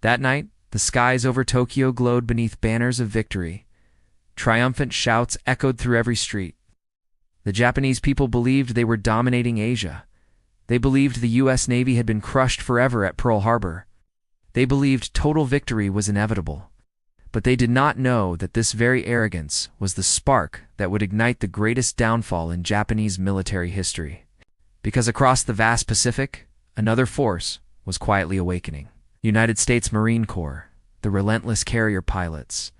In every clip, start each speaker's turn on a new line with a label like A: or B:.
A: That night, the skies over Tokyo glowed beneath banners of victory. Triumphant shouts echoed through every street. The Japanese people believed they were dominating Asia. They believed the U.S. Navy had been crushed forever at Pearl Harbor. They believed total victory was inevitable. But they did not know that this very arrogance was the spark that would ignite the greatest downfall in Japanese military history. Because across the vast Pacific, another force was quietly awakening. United States Marine Corps, the relentless carrier pilots,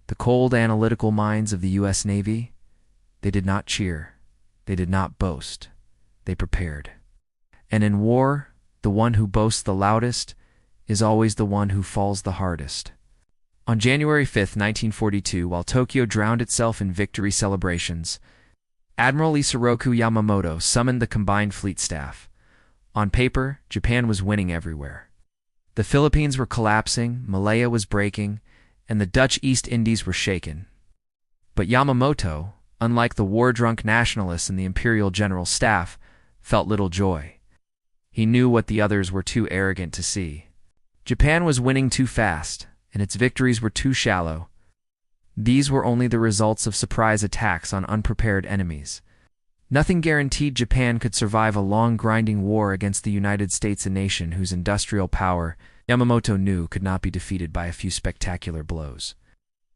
A: the cold analytical minds of the U.S. Navy, they did not cheer. They did not boast. They prepared. And in war, the one who boasts the loudest is always the one who falls the hardest. On January 5, 1942, while Tokyo drowned itself in victory celebrations, Admiral Isoroku Yamamoto summoned the combined fleet staff. On paper, Japan was winning everywhere. The Philippines were collapsing, Malaya was breaking, and the Dutch East Indies were shaken. But Yamamoto, unlike the war-drunk nationalists in the Imperial General Staff, felt little joy. He knew what the others were too arrogant to see. Japan was winning too fast, and its victories were too shallow. These were only the results of surprise attacks on unprepared enemies. Nothing guaranteed Japan could survive a long, grinding war against the United States, a nation whose industrial power Yamamoto knew could not be defeated by a few spectacular blows.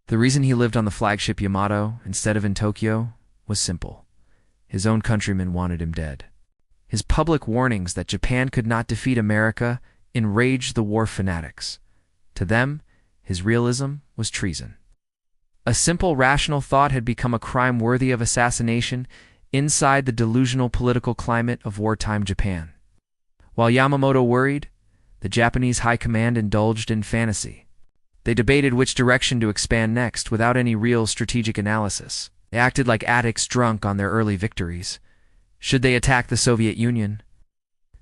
A: The reason he lived on the flagship Yamato instead of in Tokyo was simple. His own countrymen wanted him dead. His public warnings that Japan could not defeat America enraged the war fanatics. To them, his realism was treason. A simple, rational thought had become a crime worthy of assassination inside the delusional political climate of wartime Japan. While Yamamoto worried, the Japanese high command indulged in fantasy. They debated which direction to expand next without any real strategic analysis. They acted like addicts drunk on their early victories. Should they attack the Soviet Union?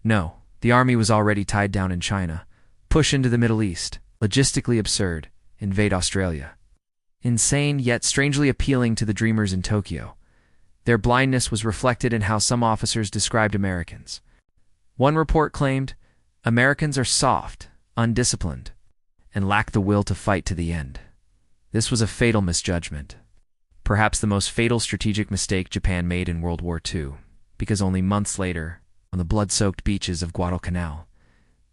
A: No, the army was already tied down in China. Push into the Middle East. Logistically absurd. Invade Australia. Insane, yet strangely appealing to the dreamers in Tokyo. Their blindness was reflected in how some officers described Americans. One report claimed, "Americans are soft, undisciplined, and lack the will to fight to the end." This was a fatal misjudgment. Perhaps the most fatal strategic mistake Japan made in World War II, because only months later, on the blood-soaked beaches of Guadalcanal,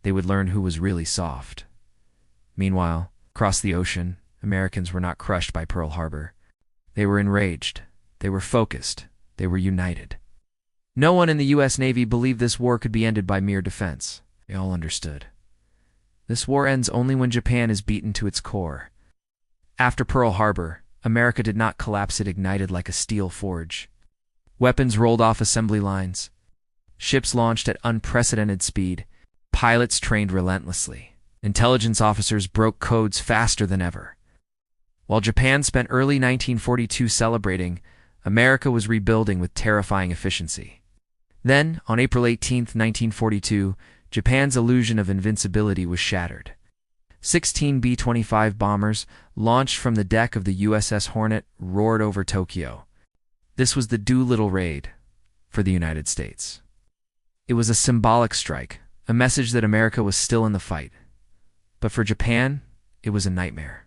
A: they would learn who was really soft. Meanwhile, across the ocean, Americans were not crushed by Pearl Harbor. They were enraged. They were focused. They were united. No one in the U.S. Navy believed this war could be ended by mere defense. They all understood. This war ends only when Japan is beaten to its core. After Pearl Harbor, America did not collapse. It ignited like a steel forge. Weapons rolled off assembly lines. Ships launched at unprecedented speed. Pilots trained relentlessly. Intelligence officers broke codes faster than ever. While Japan spent early 1942 celebrating, America was rebuilding with terrifying efficiency. Then, on April 18, 1942, Japan's illusion of invincibility was shattered. 16 B-25 bombers, launched from the deck of the USS Hornet, roared over Tokyo. This was the Doolittle raid for the United States. It was a symbolic strike, a message that America was still in the fight. But for Japan, it was a nightmare.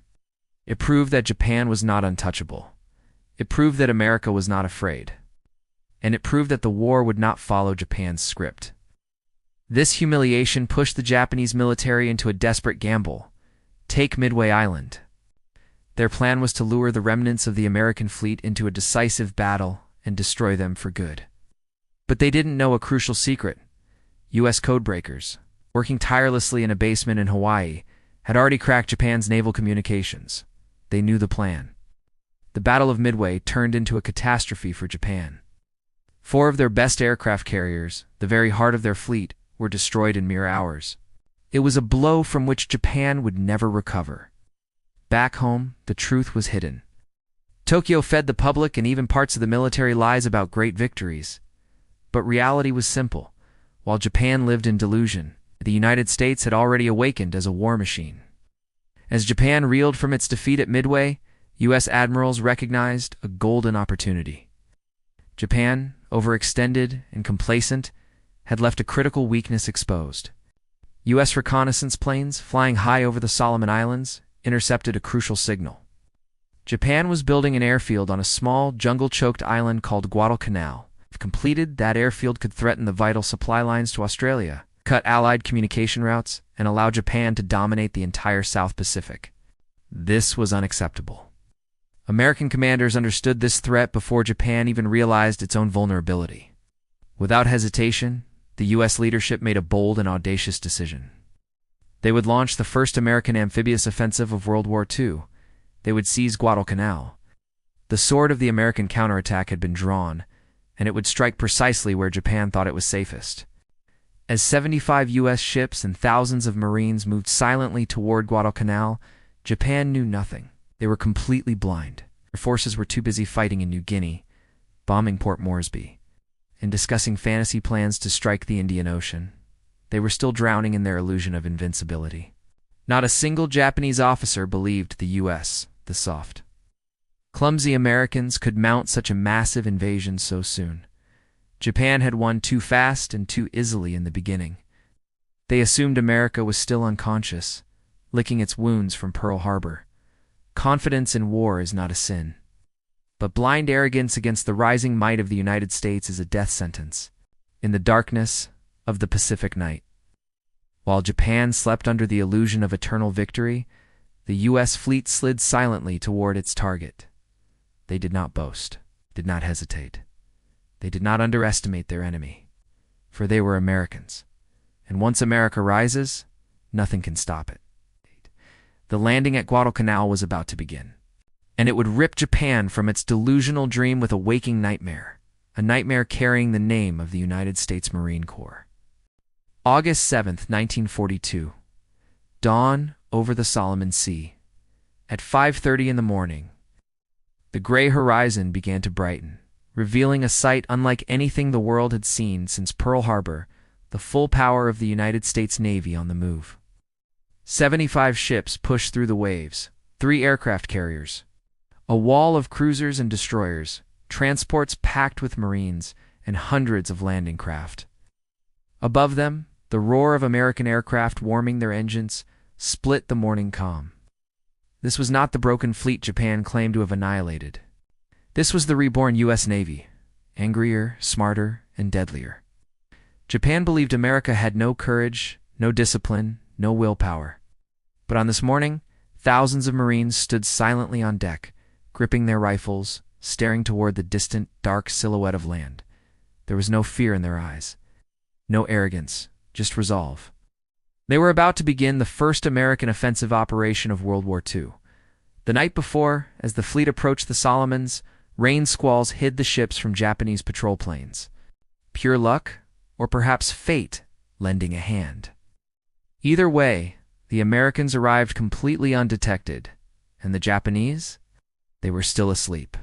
A: It proved that Japan was not untouchable. It proved that America was not afraid. And it proved that the war would not follow Japan's script. This humiliation pushed the Japanese military into a desperate gamble. Take Midway Island. Their plan was to lure the remnants of the American fleet into a decisive battle and destroy them for good. But they didn't know a crucial secret. U.S. codebreakers, working tirelessly in a basement in Hawaii, had already cracked Japan's naval communications. They knew the plan. The Battle of Midway turned into a catastrophe for Japan. 4 of their best aircraft carriers, the very heart of their fleet, were destroyed in mere hours. It was a blow from which Japan would never recover. Back home, the truth was hidden. Tokyo fed the public and even parts of the military lies about great victories. But reality was simple. While Japan lived in delusion, the United States had already awakened as a war machine. As Japan reeled from its defeat at Midway, U.S. admirals recognized a golden opportunity. Japan, overextended and complacent, had left a critical weakness exposed. U.S. reconnaissance planes, flying high over the Solomon Islands, intercepted a crucial signal. Japan was building an airfield on a small, jungle-choked island called Guadalcanal. If completed, that airfield could threaten the vital supply lines to Australia, cut Allied communication routes, and allow Japan to dominate the entire South Pacific. This was unacceptable. American commanders understood this threat before Japan even realized its own vulnerability. Without hesitation, the U.S. leadership made a bold and audacious decision. They would launch the first American amphibious offensive of World War II. They would seize Guadalcanal. The sword of the American counterattack had been drawn, and it would strike precisely where Japan thought it was safest. As 75 U.S. ships and thousands of Marines moved silently toward Guadalcanal, Japan knew nothing. They were completely blind. Their forces were too busy fighting in New Guinea, bombing Port Moresby, and discussing fantasy plans to strike the Indian Ocean. They were still drowning in their illusion of invincibility. Not a single Japanese officer believed the U.S., the soft, clumsy Americans could mount such a massive invasion so soon. Japan had won too fast and too easily in the beginning. They assumed America was still unconscious, licking its wounds from Pearl Harbor. Confidence in war is not a sin. But blind arrogance against the rising might of the United States is a death sentence. In the darkness of the Pacific night, while Japan slept under the illusion of eternal victory, the U.S. fleet slid silently toward its target. They did not boast, did not hesitate. They did not underestimate their enemy, for they were Americans. And once America rises, nothing can stop it. The landing at Guadalcanal was about to begin, and it would rip Japan from its delusional dream with a waking nightmare, a nightmare carrying the name of the United States Marine Corps. August 7th, 1942. Dawn over the Solomon Sea. At 5:30 in the morning, the gray horizon began to brighten, revealing a sight unlike anything the world had seen since Pearl Harbor, the full power of the United States Navy on the move. 75 ships pushed through the waves, 3 aircraft carriers, a wall of cruisers and destroyers, transports packed with Marines, and hundreds of landing craft. Above them, the roar of American aircraft warming their engines split the morning calm. This was not the broken fleet Japan claimed to have annihilated. This was the reborn U.S. Navy, angrier, smarter, and deadlier. Japan believed America had no courage, no discipline, no willpower. But on this morning, thousands of Marines stood silently on deck, gripping their rifles, staring toward the distant, dark silhouette of land. There was no fear in their eyes, no arrogance, just resolve. They were about to begin the first American offensive operation of World War II. The night before, as the fleet approached the Solomons, rain squalls hid the ships from Japanese patrol planes. Pure luck, or perhaps fate, lending a hand. Either way, the Americans arrived completely undetected, and the Japanese, they were still asleep.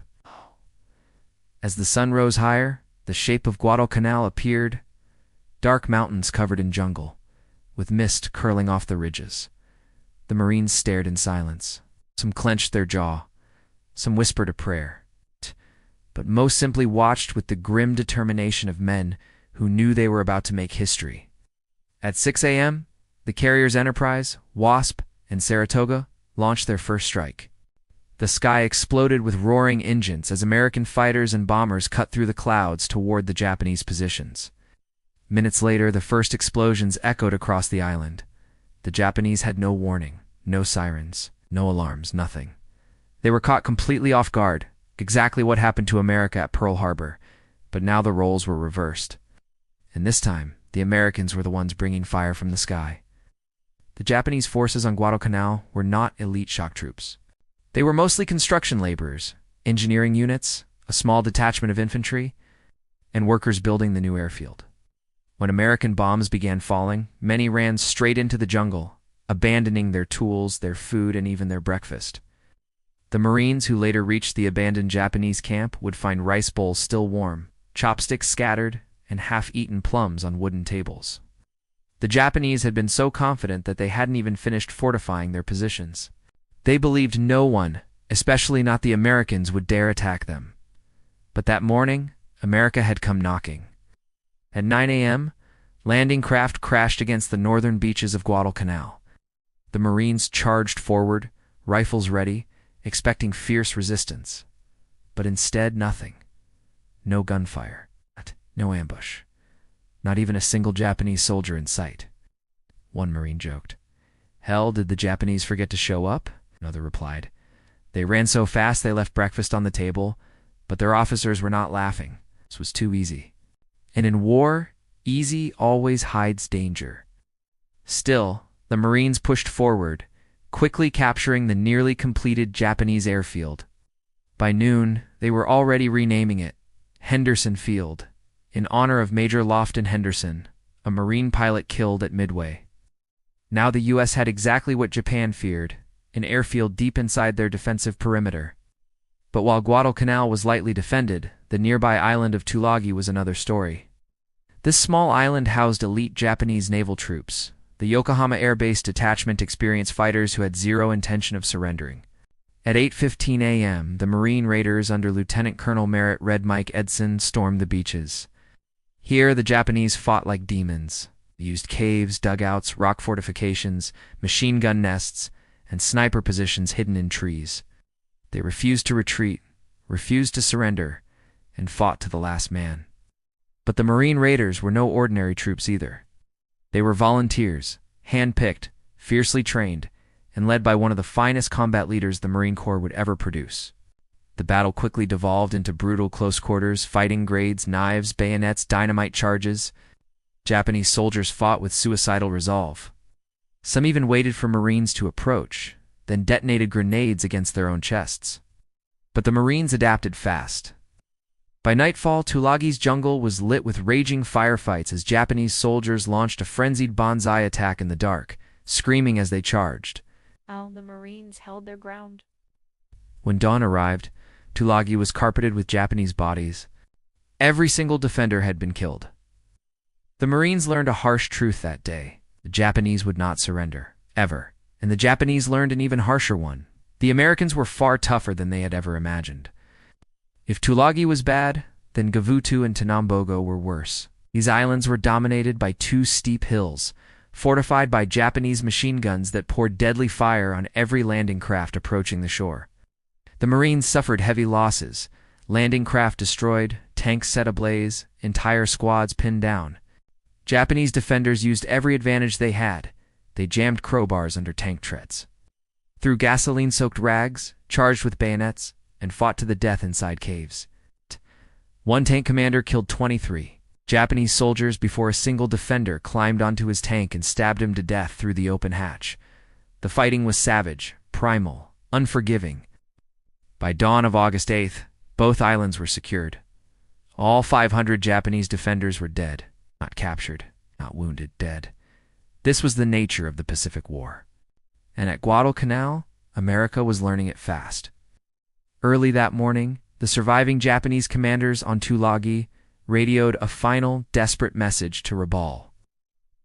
A: As the sun rose higher, the shape of Guadalcanal appeared, dark mountains covered in jungle, with mist curling off the ridges. The Marines stared in silence. Some clenched their jaw, some whispered a prayer, but most simply watched with the grim determination of men who knew they were about to make history. At 6 a.m., the carriers Enterprise, Wasp, and Saratoga launched their first strike. The sky exploded with roaring engines as American fighters and bombers cut through the clouds toward the Japanese positions. Minutes later, the first explosions echoed across the island. The Japanese had no warning, no sirens, no alarms, nothing. They were caught completely off guard, exactly what happened to America at Pearl Harbor, but now the roles were reversed. And this time, the Americans were the ones bringing fire from the sky. The Japanese forces on Guadalcanal were not elite shock troops. They were mostly construction laborers, engineering units, a small detachment of infantry, and workers building the new airfield. When American bombs began falling, many ran straight into the jungle, abandoning their tools, their food, and even their breakfast. The Marines who later reached the abandoned Japanese camp would find rice bowls still warm, chopsticks scattered, and half-eaten plums on wooden tables. The Japanese had been so confident that they hadn't even finished fortifying their positions. They believed no one, especially not the Americans, would dare attack them. But that morning, America had come knocking. At 9 a.m., Landing craft crashed against the northern beaches of Guadalcanal. The Marines charged forward, rifles ready, expecting fierce resistance. But instead, nothing. No gunfire. No ambush. Not even a single Japanese soldier in sight. One Marine joked. "Hell, did the Japanese forget to show up?" Another replied. "They ran so fast they left breakfast on the table, but their officers were not laughing. This was too easy." And in war, easy always hides danger. Still, the Marines pushed forward, quickly capturing the nearly completed Japanese airfield. By noon, they were already renaming it Henderson Field, in honor of Major Lofton Henderson, a Marine pilot killed at Midway. Now the U.S. had exactly what Japan feared, an airfield deep inside their defensive perimeter. But while Guadalcanal was lightly defended, the nearby island of Tulagi was another story. This small island housed elite Japanese naval troops. The Yokohama Air Base Detachment experienced fighters who had zero intention of surrendering. At 8:15 a.m., the Marine raiders under Lieutenant Colonel Merritt Red Mike Edson stormed the beaches. Here, the Japanese fought like demons. They used caves, dugouts, rock fortifications, machine gun nests, and sniper positions hidden in trees. They refused to retreat, refused to surrender, and fought to the last man. But the Marine raiders were no ordinary troops either. They were volunteers, hand-picked, fiercely trained, and led by one of the finest combat leaders the Marine Corps would ever produce. The battle quickly devolved into brutal close quarters, fighting grades, knives, bayonets, dynamite charges. Japanese soldiers fought with suicidal resolve. Some even waited for Marines to approach, then detonated grenades against their own chests. But the Marines adapted fast. By nightfall, Tulagi's jungle was lit with raging firefights as Japanese soldiers launched a frenzied banzai attack in the dark, screaming as they charged.
B: The Marines held their ground.
A: When dawn arrived, Tulagi was carpeted with Japanese bodies. Every single defender had been killed. The Marines learned a harsh truth that day. The Japanese would not surrender, ever. And the Japanese learned an even harsher one. The Americans were far tougher than they had ever imagined. If Tulagi was bad, then Gavutu and Tanambogo were worse. These islands were dominated by two steep hills, fortified by Japanese machine guns that poured deadly fire on every landing craft approaching the shore. The Marines suffered heavy losses, landing craft destroyed, tanks set ablaze, entire squads pinned down. Japanese defenders used every advantage they had. They jammed crowbars under tank treads, threw gasoline-soaked rags, charged with bayonets, and fought to the death inside caves. One tank commander killed 23 Japanese soldiers before a single defender climbed onto his tank and stabbed him to death through the open hatch. The fighting was savage, primal, unforgiving. By dawn of August 8th, both islands were secured. All 500 Japanese defenders were dead, not captured, not wounded, dead. This was the nature of the Pacific War. And at Guadalcanal, America was learning it fast. Early that morning, the surviving Japanese commanders on Tulagi radioed a final, desperate message to Rabaul.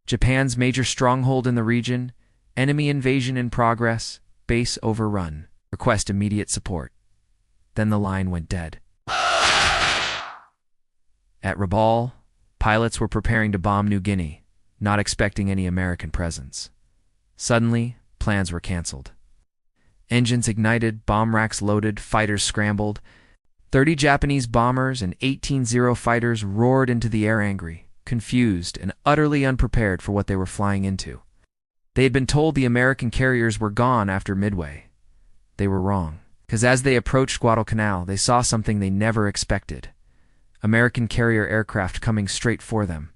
A: Japan's major stronghold in the region, enemy invasion in progress, base overrun, request immediate support. Then the line went dead. At Rabaul, pilots were preparing to bomb New Guinea, not expecting any American presence. Suddenly, plans were canceled. Engines ignited, bomb racks loaded, fighters scrambled. 30 Japanese bombers and 18 Zero fighters roared into the air angry, confused, and utterly unprepared for what they were flying into. They had been told the American carriers were gone after Midway. They were wrong, because as they approached Guadalcanal, they saw something they never expected. American carrier aircraft coming straight for them.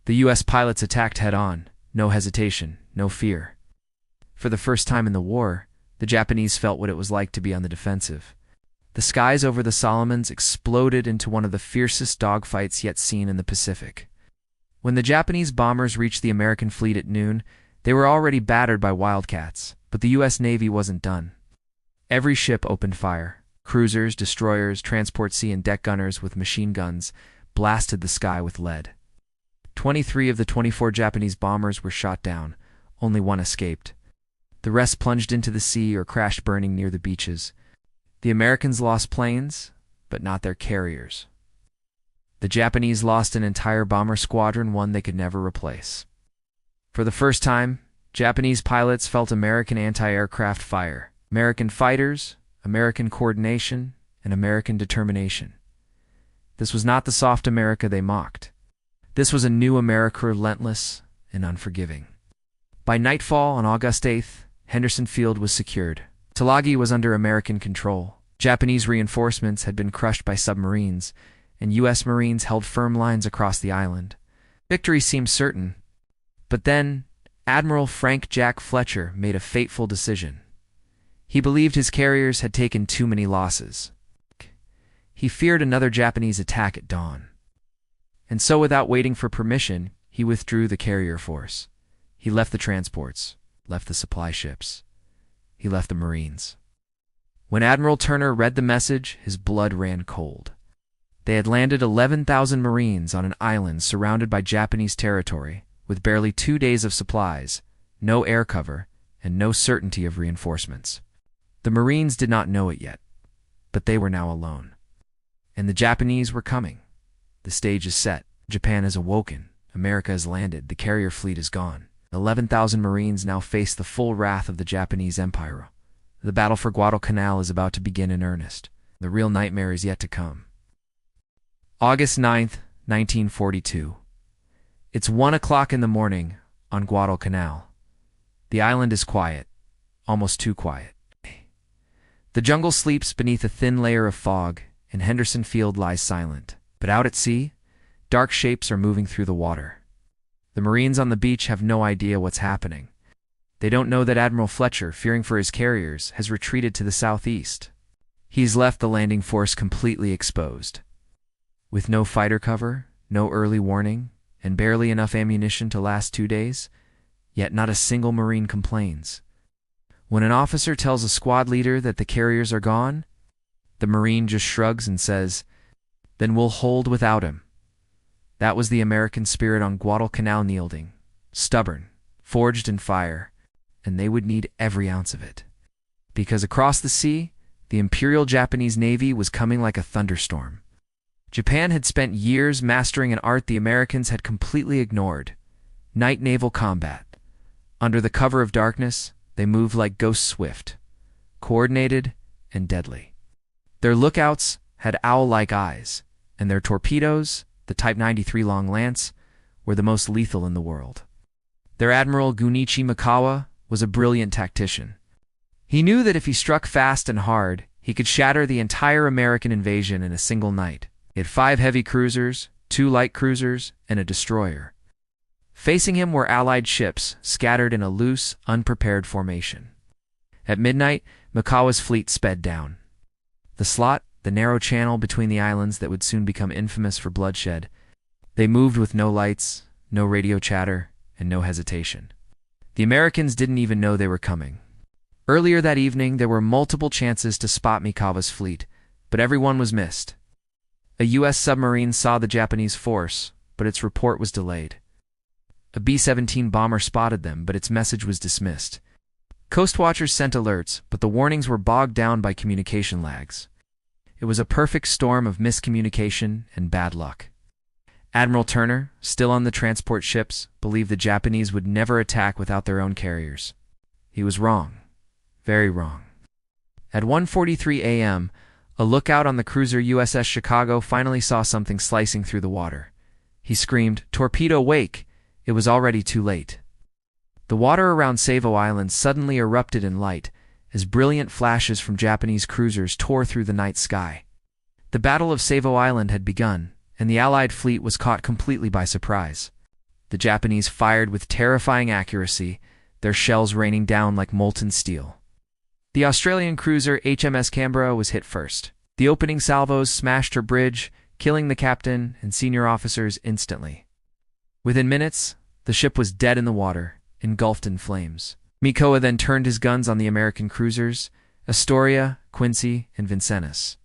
A: The U.S. pilots attacked head-on, no hesitation, no fear. For the first time in the war, the Japanese felt what it was like to be on the defensive. The skies over the Solomons exploded into one of the fiercest dogfights yet seen in the Pacific. When the Japanese bombers reached the American fleet at noon, they were already battered by Wildcats, but the U.S. Navy wasn't done. Every ship opened fire. Cruisers, destroyers, transport sea and deck gunners with machine guns blasted the sky with lead. 23 of the 24 Japanese bombers were shot down. Only one escaped. The rest plunged into the sea or crashed burning near the beaches. The Americans lost planes, but not their carriers. The Japanese lost an entire bomber squadron, one they could never replace. For the first time, Japanese pilots felt American anti-aircraft fire, American fighters, American coordination, and American determination. This was not the soft America they mocked. This was a new America, relentless and unforgiving. By nightfall on August 8th, Henderson Field was secured. Tulagi was under American control. Japanese reinforcements had been crushed by submarines, and U.S. Marines held firm lines across the island. Victory seemed certain. But then, Admiral Frank Jack Fletcher made a fateful decision. He believed his carriers had taken too many losses. He feared another Japanese attack at dawn. And so, without waiting for permission, he withdrew the carrier force. He left the transports, left the supply ships. He left the Marines. When Admiral Turner read the message, his blood ran cold. They had landed 11,000 Marines on an island surrounded by Japanese territory, with barely 2 days of supplies, no air cover, and no certainty of reinforcements. The Marines did not know it yet, but they were now alone. And the Japanese were coming. The stage is set. Japan has awoken. America has landed. The carrier fleet is gone. 11,000 Marines now face the full wrath of the Japanese Empire. The battle for Guadalcanal is about to begin in earnest. The real nightmare is yet to come. August 9th, 1942. It's 1 o'clock in the morning on Guadalcanal. The island is quiet, almost too quiet. The jungle sleeps beneath a thin layer of fog, and Henderson Field lies silent. But out at sea, dark shapes are moving through the water. The Marines on the beach have no idea what's happening. They don't know that Admiral Fletcher, fearing for his carriers, has retreated to the southeast. He's left the landing force completely exposed. With no fighter cover, no early warning, and barely enough ammunition to last 2 days, yet not a single Marine complains. When an officer tells a squad leader that the carriers are gone, the Marine just shrugs and says, "Then we'll hold without him." That was the American spirit on Guadalcanal, yielding, stubborn, forged in fire, and they would need every ounce of it. Because across the sea, the Imperial Japanese Navy was coming like a thunderstorm. Japan had spent years mastering an art the Americans had completely ignored: night naval combat. Under the cover of darkness, they moved like ghosts, swift, coordinated, and deadly. Their lookouts had owl-like eyes, and their torpedoes, the Type 93 Long Lance, were the most lethal in the world. Their Admiral Gunichi Mikawa was a brilliant tactician. He knew that if he struck fast and hard, he could shatter the entire American invasion in a single night. He had 5 heavy cruisers, 2 light cruisers, and a destroyer. Facing him were Allied ships scattered in a loose, unprepared formation. At midnight, Mikawa's fleet sped down. The slot, the narrow channel between the islands that would soon become infamous for bloodshed, they moved with no lights, no radio chatter, and no hesitation. The Americans didn't even know they were coming. Earlier that evening, there were multiple chances to spot Mikawa's fleet, but every one was missed. A U.S. submarine saw the Japanese force, but its report was delayed. A B-17 bomber spotted them, but its message was dismissed. Coast watchers sent alerts, but the warnings were bogged down by communication lags. It was a perfect storm of miscommunication and bad luck. Admiral Turner, still on the transport ships, believed the Japanese would never attack without their own carriers. He was wrong. Very wrong. At 1:43 a.m., a lookout on the cruiser USS Chicago finally saw something slicing through the water. He screamed, "Torpedo, wake!" It was already too late. The water around Savo Island suddenly erupted in light as brilliant flashes from Japanese cruisers tore through the night sky. The Battle of Savo Island had begun, and the Allied fleet was caught completely by surprise. The Japanese fired with terrifying accuracy, their shells raining down like molten steel. The Australian cruiser HMS Canberra was hit first. The opening salvos smashed her bridge, killing the captain and senior officers instantly. Within minutes, the ship was dead in the water, engulfed in flames. Mikawa then turned his guns on the American cruisers, Astoria, Quincy, and Vincennes.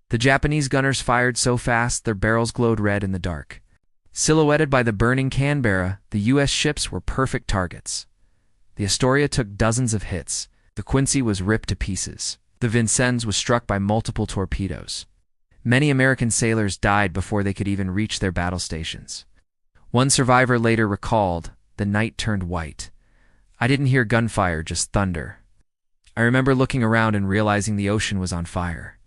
A: The Japanese gunners fired so fast their barrels glowed red in the dark. Silhouetted by the burning Canberra, the U.S. ships were perfect targets. The Astoria took dozens of hits. The Quincy was ripped to pieces. The Vincennes was struck by multiple torpedoes. Many American sailors died before they could even reach their battle stations. One survivor later recalled, "The night turned white. I didn't hear gunfire, just thunder. I remember looking around and realizing the ocean was on fire."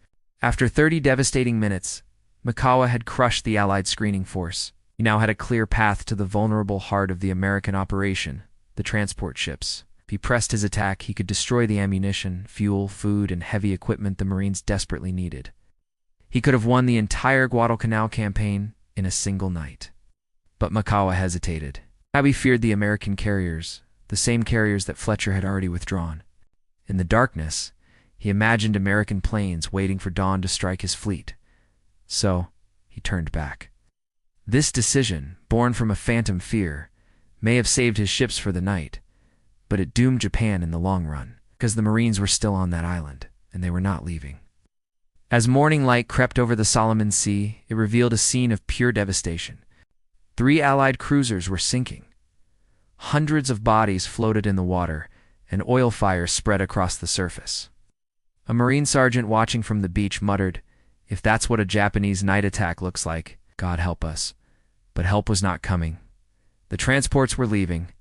A: After 30 devastating minutes, Mikawa had crushed the Allied screening force. He now had a clear path to the vulnerable heart of the American operation, the transport ships. If he pressed his attack, he could destroy the ammunition, fuel, food, and heavy equipment the Marines desperately needed. He could have won the entire Guadalcanal campaign in a single night. But Mikawa hesitated. Now he feared the American carriers, the same carriers that Fletcher had already withdrawn. In the darkness, he imagined American planes waiting for dawn to strike his fleet. So, he turned back. This decision, born from a phantom fear, may have saved his ships for the night, but it doomed Japan in the long run, because the Marines were still on that island, and they were not leaving. As morning light crept over the Solomon Sea, it revealed a scene of pure devastation. 3 Allied cruisers were sinking. Hundreds of bodies floated in the water, and oil fires spread across the surface. A Marine sergeant watching from the beach muttered, "If that's what a Japanese night attack looks like, God help us." But help was not coming. The transports were leaving.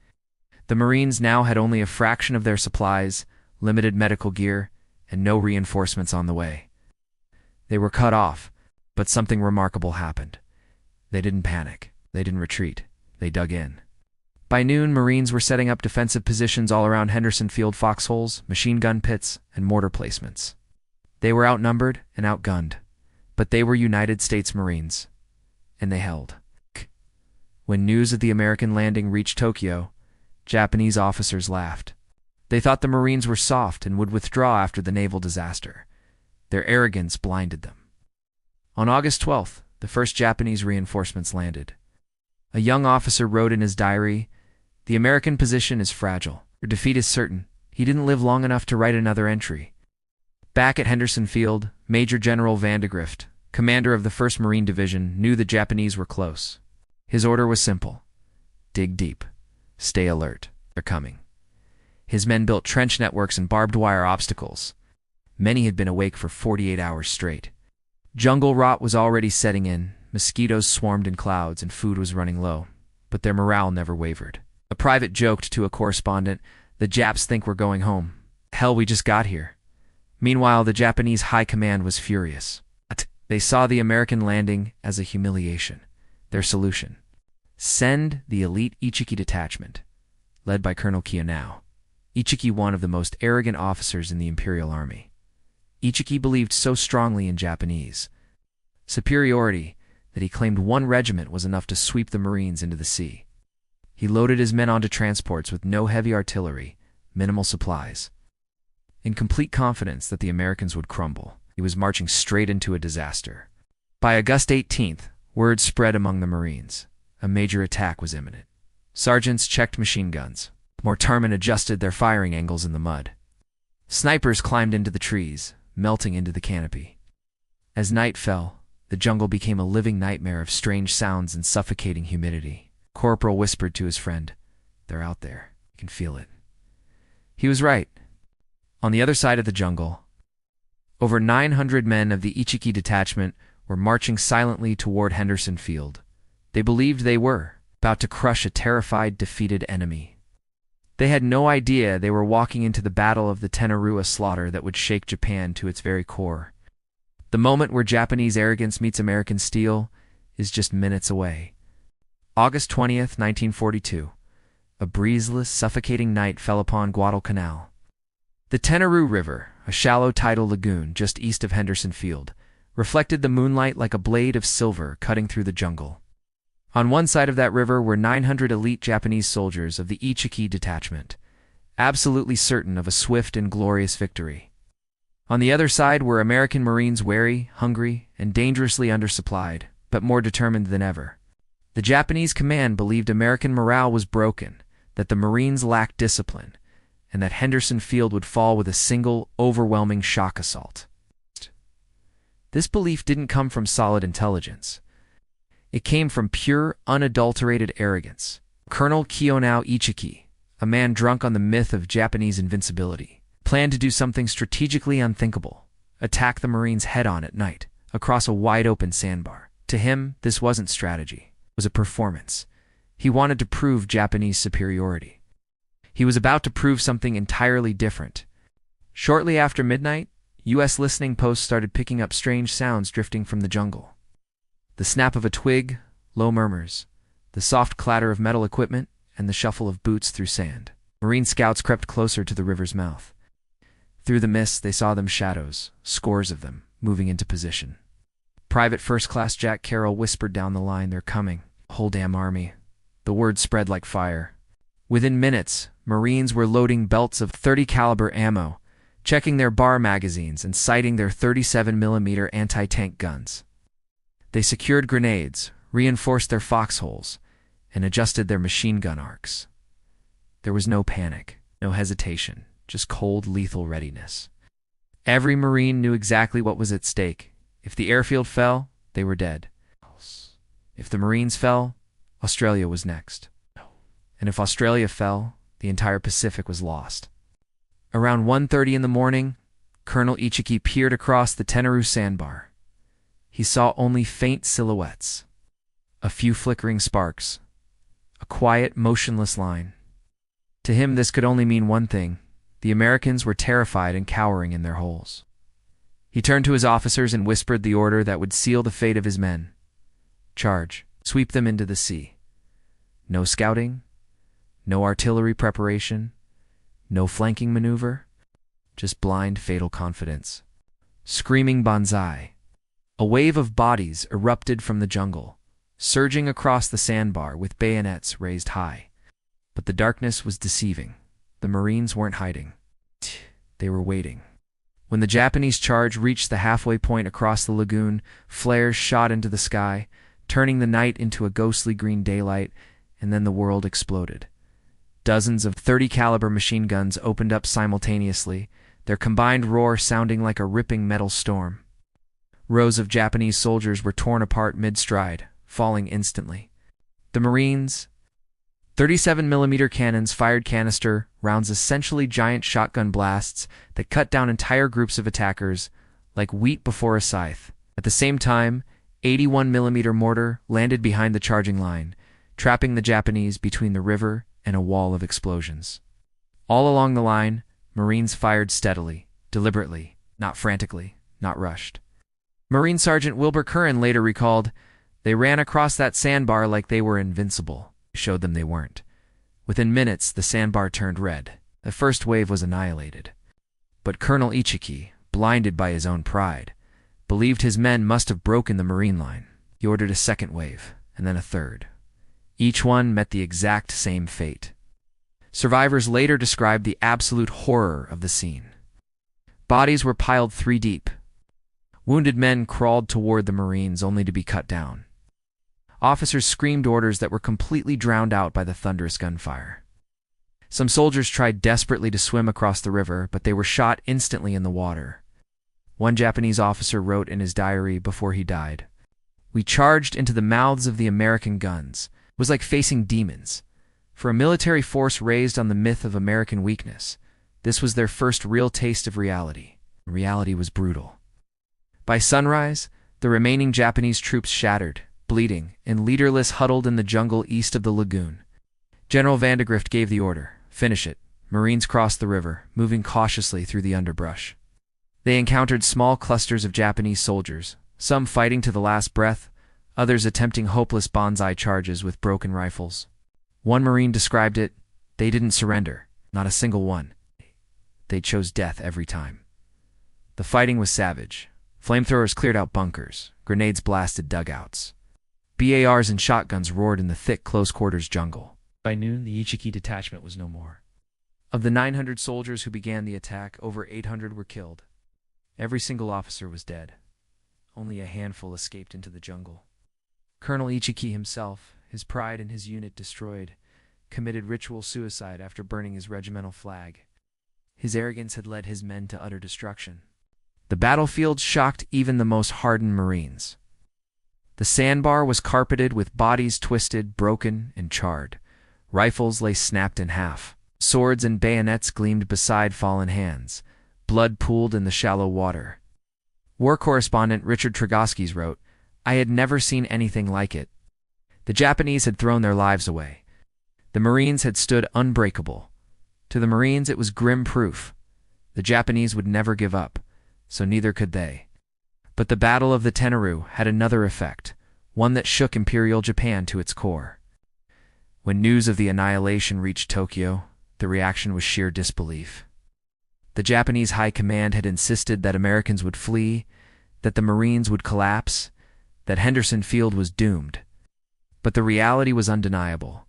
A: The Marines now had only a fraction of their supplies, limited medical gear, and no reinforcements on the way. They were cut off, but something remarkable happened. They didn't panic. They didn't retreat. They dug in. By noon, Marines were setting up defensive positions all around Henderson Field foxholes, machine gun pits, and mortar placements. They were outnumbered and outgunned, but they were United States Marines, and they held. When news of the American landing reached Tokyo, Japanese officers laughed. They thought the Marines were soft and would withdraw after the naval disaster. Their arrogance blinded them. On August 12th, the first Japanese reinforcements landed. A young officer wrote in his diary, "The American position is fragile. Their defeat is certain." He didn't live long enough to write another entry. Back at Henderson Field, Major General Vandegrift, commander of the 1st Marine Division, knew the Japanese were close. His order was simple: dig deep. Stay alert. They're coming. His men built trench networks and barbed wire obstacles. Many had been awake for 48 hours straight. Jungle rot was already setting in, mosquitoes swarmed in clouds, and food was running low, but their morale never wavered. A private joked to a correspondent, "The Japs think we're going home. Hell, we just got here." Meanwhile, the Japanese high command was furious. They saw the American landing as a humiliation. Their solution: send the elite Ichiki detachment, led by Colonel Kiyonao. Ichiki, one of the most arrogant officers in the Imperial Army. Ichiki believed so strongly in Japanese superiority that he claimed one regiment was enough to sweep the Marines into the sea. He loaded his men onto transports with no heavy artillery, minimal supplies. In complete confidence that the Americans would crumble, he was marching straight into a disaster. By August 18th, word spread among the Marines. A major attack was imminent. Sergeants checked machine guns. Mortarmen adjusted their firing angles in the mud. Snipers climbed into the trees, melting into the canopy. As night fell, the jungle became a living nightmare of strange sounds and suffocating humidity. Corporal whispered to his friend, "They're out there. You can feel it." He was right. On the other side of the jungle, over 900 men of the Ichiki detachment were marching silently toward Henderson Field. They believed they were about to crush a terrified, defeated enemy. They had no idea they were walking into the Battle of the Tenaru, a slaughter that would shake Japan to its very core. The moment where Japanese arrogance meets American steel is just minutes away. August 20th, 1942. A breezeless, suffocating night fell upon Guadalcanal. The Tenaru River, a shallow tidal lagoon just east of Henderson Field, reflected the moonlight like a blade of silver cutting through the jungle. On one side of that river were 900 elite Japanese soldiers of the Ichiki detachment, absolutely certain of a swift and glorious victory. On the other side were American Marines, wary, hungry, and dangerously undersupplied, but more determined than ever. The Japanese command believed American morale was broken, that the Marines lacked discipline, and that Henderson Field would fall with a single, overwhelming shock assault. This belief didn't come from solid intelligence. It came from pure, unadulterated arrogance. Colonel Kiyonao Ichiki, a man drunk on the myth of Japanese invincibility, planned to do something strategically unthinkable: attack the Marines head-on at night, across a wide-open sandbar. To him, this wasn't strategy. It was a performance. He wanted to prove Japanese superiority. He was about to prove something entirely different. Shortly after midnight, U.S. listening posts started picking up strange sounds drifting from the jungle. The snap of a twig, low murmurs, the soft clatter of metal equipment, and the shuffle of boots through sand. Marine scouts crept closer to the river's mouth. Through the mist, they saw them shadows, scores of them, moving into position. Private First Class Jack Carroll whispered down the line, "They're coming. Whole damn army." The word spread like fire. Within minutes, Marines were loading belts of .30 caliber ammo, checking their bar magazines and sighting their 37mm anti-tank guns. They secured grenades, reinforced their foxholes, and adjusted their machine gun arcs. There was no panic, no hesitation, just cold, lethal readiness. Every Marine knew exactly what was at stake. If the airfield fell, they were dead. If the Marines fell, Australia was next. And if Australia fell, the entire Pacific was lost. Around 1:30 in the morning, Colonel Ichiki peered across the Tenaru sandbar. He saw only faint silhouettes, a few flickering sparks, a quiet, motionless line. To him, this could only mean one thing. The Americans were terrified and cowering in their holes. He turned to his officers and whispered the order that would seal the fate of his men. Charge. Sweep them into the sea. No scouting, no artillery preparation, no flanking maneuver, just blind, fatal confidence. Screaming banzai. A wave of bodies erupted from the jungle, surging across the sandbar with bayonets raised high. But the darkness was deceiving. The Marines weren't hiding. They were waiting. When the Japanese charge reached the halfway point across the lagoon, flares shot into the sky, turning the night into a ghostly green daylight, and then the world exploded. Dozens of .30 caliber machine guns opened up simultaneously, their combined roar sounding like a ripping metal storm. Rows of Japanese soldiers were torn apart mid-stride, falling instantly. The Marines' 37mm cannons fired canister rounds, essentially giant shotgun blasts that cut down entire groups of attackers like wheat before a scythe. At the same time, 81mm mortar landed behind the charging line, trapping the Japanese between the river and a wall of explosions. All along the line, Marines fired steadily, deliberately, not frantically, not rushed. Marine Sergeant Wilbur Curran later recalled, "They ran across that sandbar like they were invincible." Showed them they weren't. Within minutes, the sandbar turned red. The first wave was annihilated. But Colonel Ichiki, blinded by his own pride, believed his men must have broken the Marine line. He ordered a second wave, and then a third. Each one met the exact same fate. Survivors later described the absolute horror of the scene. Bodies were piled 3 deep. Wounded men crawled toward the Marines only to be cut down. Officers screamed orders that were completely drowned out by the thunderous gunfire. Some soldiers tried desperately to swim across the river, but they were shot instantly in the water. One Japanese officer wrote in his diary before he died, "We charged into the mouths of the American guns. It was like facing demons. For a military force raised on the myth of American weakness, this was their first real taste of reality. Reality was brutal." By sunrise, the remaining Japanese troops shattered, bleeding, and leaderless huddled in the jungle east of the lagoon. General Vandegrift gave the order, "Finish it." Marines crossed the river, moving cautiously through the underbrush. They encountered small clusters of Japanese soldiers, some fighting to the last breath, others attempting hopeless banzai charges with broken rifles. One Marine described it, "They didn't surrender, not a single one. They chose death every time." The fighting was savage. Flamethrowers cleared out bunkers, grenades blasted dugouts. BARs and shotguns roared in the thick, close-quarters jungle. By noon, the Ichiki detachment was no more. Of the 900 soldiers who began the attack, over 800 were killed. Every single officer was dead. Only a handful escaped into the jungle. Colonel Ichiki himself, his pride and his unit destroyed, committed ritual suicide after burning his regimental flag. His arrogance had led his men to utter destruction. The battlefield shocked even the most hardened Marines. The sandbar was carpeted with bodies twisted, broken, and charred. Rifles lay snapped in half. Swords and bayonets gleamed beside fallen hands. Blood pooled in the shallow water. War correspondent Richard Tregoskis wrote, "I had never seen anything like it. The Japanese had thrown their lives away. The Marines had stood unbreakable. To the Marines it was grim proof. The Japanese would never give up, so neither could they." But the Battle of the Tenaru had another effect, one that shook Imperial Japan to its core. When news of the annihilation reached Tokyo, the reaction was sheer disbelief. The Japanese high command had insisted that Americans would flee, that the Marines would collapse, that Henderson Field was doomed. But the reality was undeniable.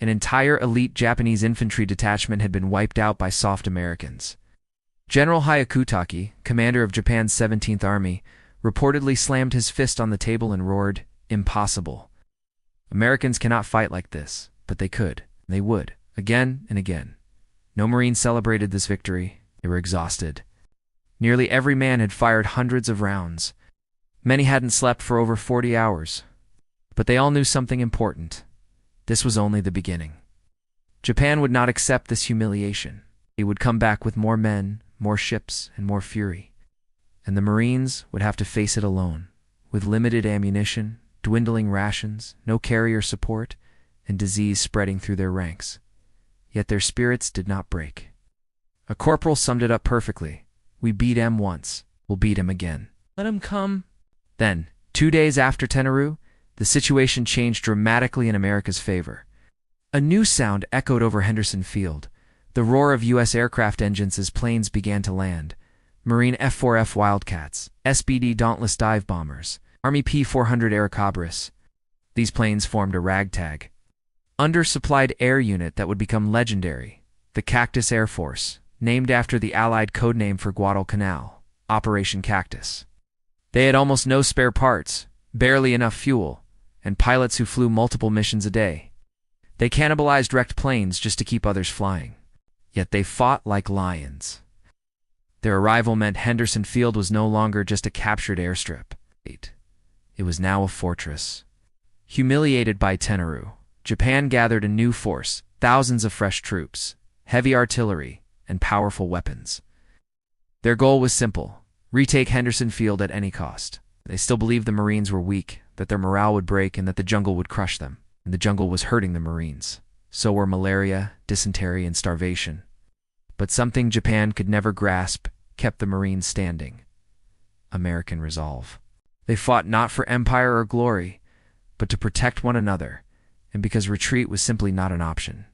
A: An entire elite Japanese infantry detachment had been wiped out by soft Americans. General Hyakutake, commander of Japan's 17th Army, reportedly slammed his fist on the table and roared, "Impossible. Americans cannot fight like this," but they could. They would, again and again. No Marine celebrated this victory. They were exhausted. Nearly every man had fired hundreds of rounds. Many hadn't slept for over 40 hours. But they all knew something important. This was only the beginning. Japan would not accept this humiliation. It would come back with more men, more ships, and more fury. And the Marines would have to face it alone, with limited ammunition, dwindling rations, no carrier support, and disease spreading through their ranks. Yet their spirits did not break. A corporal summed it up perfectly. "We beat him once, we'll beat him again. Let him come." Then, 2 days after Tenaru, the situation changed dramatically in America's favor. A new sound echoed over Henderson Field, the roar of U.S. aircraft engines as planes began to land. Marine F-4F Wildcats, SBD Dauntless dive bombers, Army P-400 Airacobras. These planes formed a ragtag, undersupplied air unit that would become legendary, the Cactus Air Force, named after the Allied codename for Guadalcanal, Operation Cactus. They had almost no spare parts, barely enough fuel, and pilots who flew multiple missions a day. They cannibalized wrecked planes just to keep others flying. Yet they fought like lions. Their arrival meant Henderson Field was no longer just a captured airstrip. It was now a fortress. Humiliated by Tenaru, Japan gathered a new force, thousands of fresh troops, heavy artillery, and powerful weapons. Their goal was simple: retake Henderson Field at any cost. They still believed the Marines were weak, that their morale would break, and that the jungle would crush them. And the jungle was hurting the Marines. So were malaria, dysentery, and starvation. But something Japan could never grasp kept the Marines standing: American resolve. They fought not for empire or glory, but to protect one another, and because retreat was simply not an option.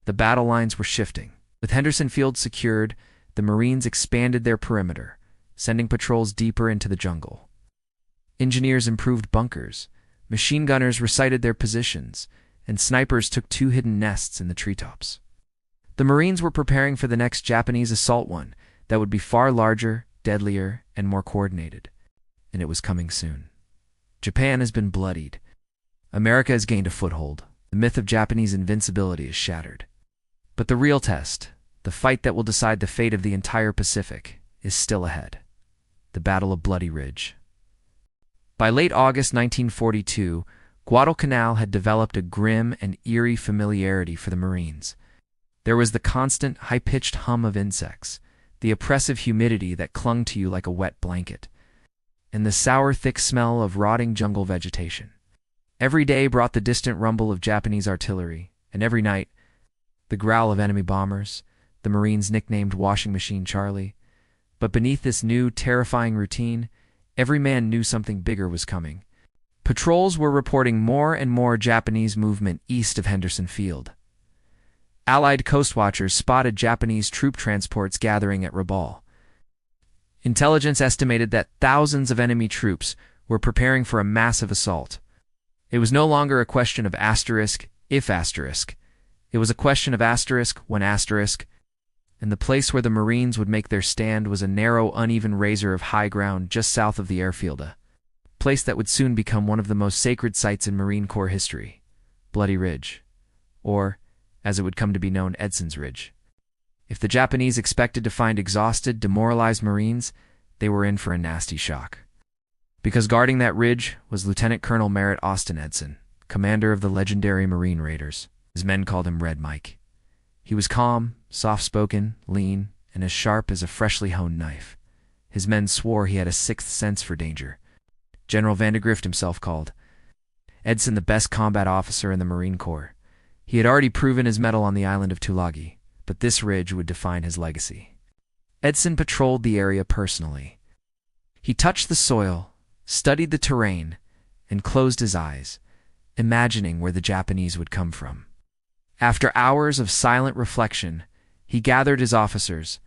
A: The battle lines were shifting. With Henderson Field secured, the Marines expanded their perimeter, sending patrols deeper into the jungle. Engineers improved bunkers, machine gunners recited their positions, and snipers took 2 hidden nests in the treetops. The Marines were preparing for the next Japanese assault, one that would be far larger, deadlier, and more coordinated. And it was coming soon. Japan has been bloodied. America has gained a foothold. The myth of Japanese invincibility is shattered. But the real test, the fight that will decide the fate of the entire Pacific, is still ahead. The Battle of Bloody Ridge. By late August 1942, Guadalcanal had developed a grim and eerie familiarity for the Marines. There was the constant, high-pitched hum of insects, the oppressive humidity that clung to you like a wet blanket, and the sour, thick smell of rotting jungle vegetation. Every day brought the distant rumble of Japanese artillery, and every night, the growl of enemy bombers, the Marines nicknamed Washing Machine Charlie. But beneath this new, terrifying routine, every man knew something bigger was coming. Patrols were reporting more and more Japanese movement east of Henderson Field. Allied coastwatchers spotted Japanese troop transports gathering at Rabaul. Intelligence estimated that thousands of enemy troops were preparing for a massive assault. It was no longer a question of asterisk, if asterisk. It was a question of asterisk when asterisk, and the place where the Marines would make their stand was a narrow, uneven razor of high ground just south of the airfield, a place that would soon become one of the most sacred sites in Marine Corps history, Bloody Ridge, or, as it would come to be known, Edson's Ridge. If the Japanese expected to find exhausted, demoralized Marines, they were in for a nasty shock. Because guarding that ridge was Lieutenant Colonel Merritt Austin Edson, commander of the legendary Marine Raiders. His men called him Red Mike. He was calm, soft-spoken, lean, and as sharp as a freshly honed knife. His men swore he had a sixth sense for danger. General Vandegrift himself called Edson the best combat officer in the Marine Corps. He had already proven his mettle on the island of Tulagi, but this ridge would define his legacy. Edson patrolled the area personally. He touched the soil, studied the terrain, and closed his eyes, imagining where the Japanese would come from. After hours of silent reflection, he gathered his officers,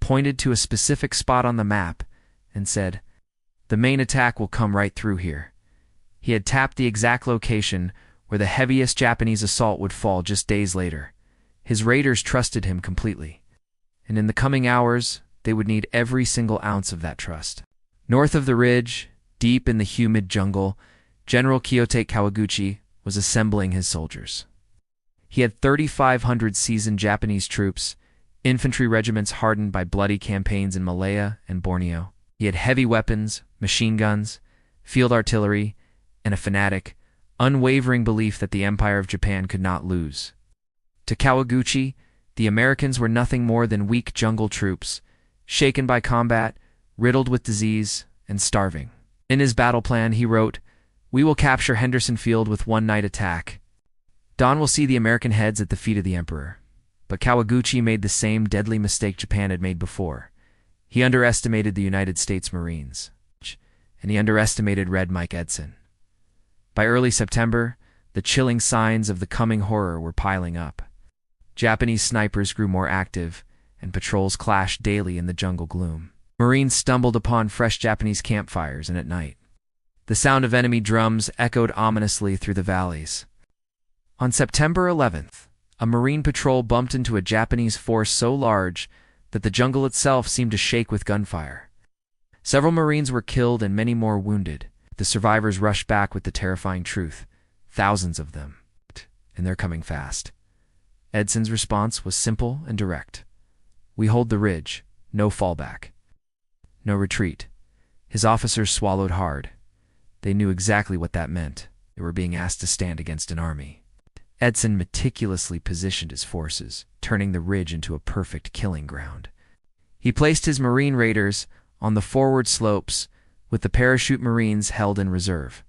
A: pointed to a specific spot on the map, and said, "The main attack will come right through here." He had tapped the exact location where the heaviest Japanese assault would fall just days later. His raiders trusted him completely, and in the coming hours, they would need every single ounce of that trust. North of the ridge, deep in the humid jungle, General Kiyotake Kawaguchi was assembling his soldiers. He had 3,500 seasoned Japanese troops, infantry regiments hardened by bloody campaigns in Malaya and Borneo. He had heavy weapons, machine guns, field artillery, and a fanatic, unwavering belief that the Empire of Japan could not lose. To Kawaguchi, the Americans were nothing more than weak jungle troops, shaken by combat, riddled with disease, and starving. In his battle plan, he wrote, "We will capture Henderson Field with one night attack. Dawn will see the American heads at the feet of the Emperor." But Kawaguchi made the same deadly mistake Japan had made before. He underestimated the United States Marines, and he underestimated Red Mike Edson. By early September, the chilling signs of the coming horror were piling up. Japanese snipers grew more active, and patrols clashed daily in the jungle gloom. Marines stumbled upon fresh Japanese campfires, and at night, the sound of enemy drums echoed ominously through the valleys. On September 11th, a Marine patrol bumped into a Japanese force so large that the jungle itself seemed to shake with gunfire. Several Marines were killed and many more wounded. The survivors rushed back with the terrifying truth. Thousands of them, and they're coming fast. Edson's response was simple and direct. "We hold the ridge, no fallback. No retreat." His officers swallowed hard. They knew exactly what that meant. They were being asked to stand against an army. Edson meticulously positioned his forces, turning the ridge into a perfect killing ground. He placed his Marine raiders on the forward slopes, with the parachute Marines held in reserve.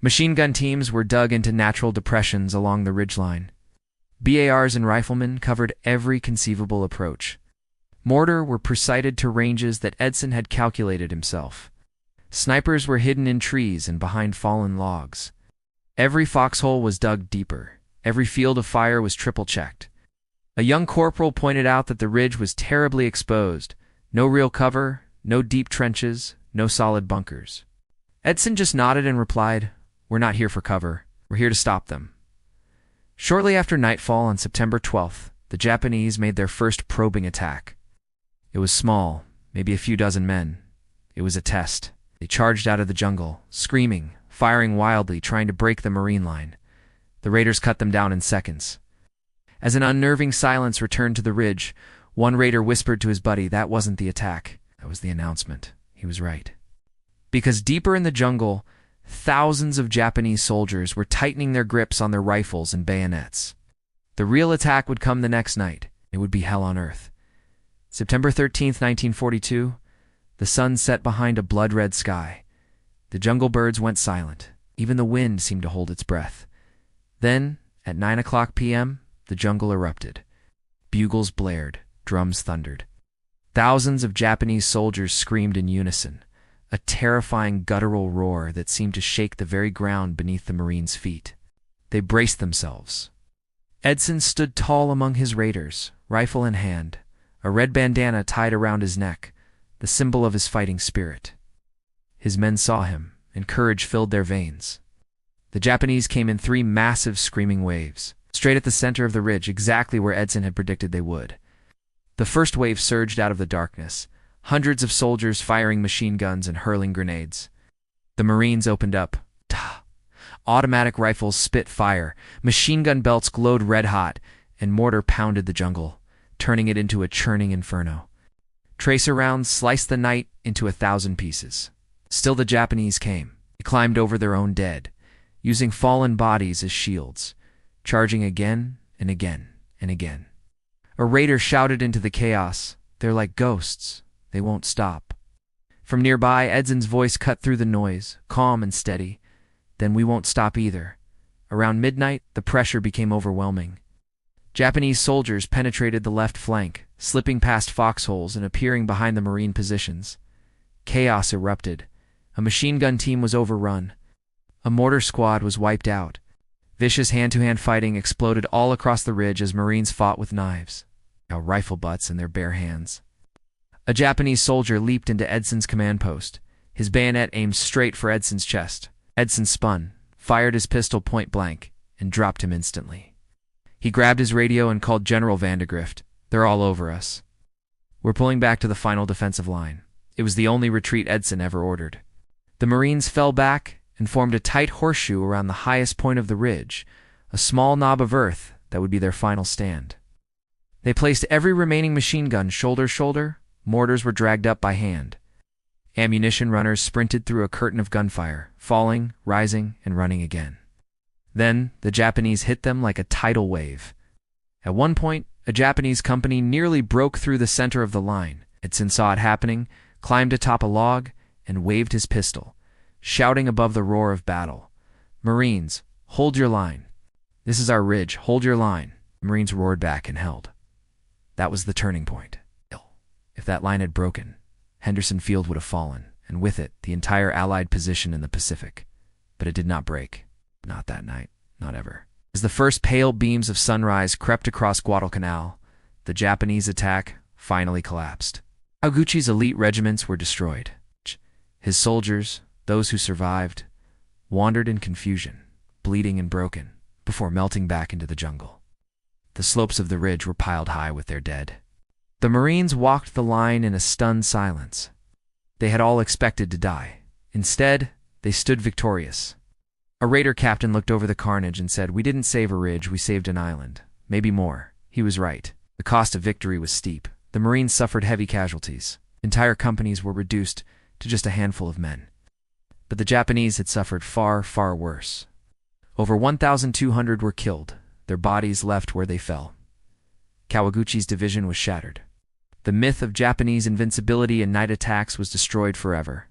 A: Machine gun teams were dug into natural depressions along the ridgeline. BARs and riflemen covered every conceivable approach. Mortar were presighted to ranges that Edson had calculated himself. Snipers were hidden in trees and behind fallen logs. Every foxhole was dug deeper. Every field of fire was triple-checked. A young corporal pointed out that the ridge was terribly exposed. No real cover, no deep trenches, no solid bunkers. Edson just nodded and replied, "We're not here for cover. We're here to stop them." Shortly after nightfall on September 12th, the Japanese made their first probing attack. It was small, maybe a few dozen men. It was a test. They charged out of the jungle, screaming, firing wildly, trying to break the Marine line. The raiders cut them down in seconds. As an unnerving silence returned to the ridge, one raider whispered to his buddy, "That wasn't the attack. That was the announcement." He was right. Because deeper in the jungle, thousands of Japanese soldiers were tightening their grips on their rifles and bayonets. The real attack would come the next night. It would be hell on earth. September 13th, 1942, the sun set behind a blood-red sky. The jungle birds went silent. Even the wind seemed to hold its breath. Then, at 9 p.m., the jungle erupted. Bugles blared, drums thundered. Thousands of Japanese soldiers screamed in unison, a terrifying guttural roar that seemed to shake the very ground beneath the Marines' feet. They braced themselves. Edson stood tall among his raiders, rifle in hand, a red bandana tied around his neck, the symbol of his fighting spirit. His men saw him, and courage filled their veins. The Japanese came in 3 massive screaming waves, straight at the center of the ridge, exactly where Edson had predicted they would. The first wave surged out of the darkness, hundreds of soldiers firing machine guns and hurling grenades. The Marines opened up. Automatic rifles spit fire, machine gun belts glowed red-hot, and mortar pounded the jungle, turning it into a churning inferno. Tracer rounds sliced the night into 1,000 pieces. Still the Japanese came. They climbed over their own dead, using fallen bodies as shields, charging again and again and again. A raider shouted into the chaos, "They're like ghosts. They won't stop." From nearby, Edson's voice cut through the noise, calm and steady. "Then we won't stop either." Around midnight, the pressure became overwhelming. Japanese soldiers penetrated the left flank, slipping past foxholes and appearing behind the Marine positions. Chaos erupted. A machine gun team was overrun. A mortar squad was wiped out. Vicious hand-to-hand fighting exploded all across the ridge as Marines fought with knives, rifle butts in their bare hands. A Japanese soldier leaped into Edson's command post, his bayonet aimed straight for Edson's chest. Edson spun, fired his pistol point blank, and dropped him instantly. He grabbed his radio and called General Vandegrift. "They're all over us. We're pulling back to the final defensive line." It was the only retreat Edson ever ordered. The Marines fell back and formed a tight horseshoe around the highest point of the ridge, a small knob of earth that would be their final stand. They placed every remaining machine gun shoulder to shoulder. Mortars were dragged up by hand. Ammunition runners sprinted through a curtain of gunfire, falling, rising, and running again. Then the Japanese hit them like a tidal wave. At one point, a Japanese company nearly broke through the center of the line. Edson saw it happening, climbed atop a log, and waved his pistol, shouting above the roar of battle, "Marines, hold your line. This is our ridge, hold your line." Marines roared back and held. That was the turning point. If that line had broken, Henderson Field would have fallen, and with it, the entire Allied position in the Pacific. But it did not break. Not that night. Not ever. As the first pale beams of sunrise crept across Guadalcanal, the Japanese attack finally collapsed. Taguchi's elite regiments were destroyed. His soldiers, those who survived, wandered in confusion, bleeding and broken, before melting back into the jungle. The slopes of the ridge were piled high with their dead. The Marines walked the line in a stunned silence. They had all expected to die. Instead, they stood victorious. A raider captain looked over the carnage and said, "We didn't save a ridge, we saved an island. Maybe more." He was right. The cost of victory was steep. The Marines suffered heavy casualties. Entire companies were reduced to just a handful of men. But the Japanese had suffered far, far worse. Over 1,200 were killed, their bodies left where they fell. Kawaguchi's division was shattered. The myth of Japanese invincibility in night attacks was destroyed forever.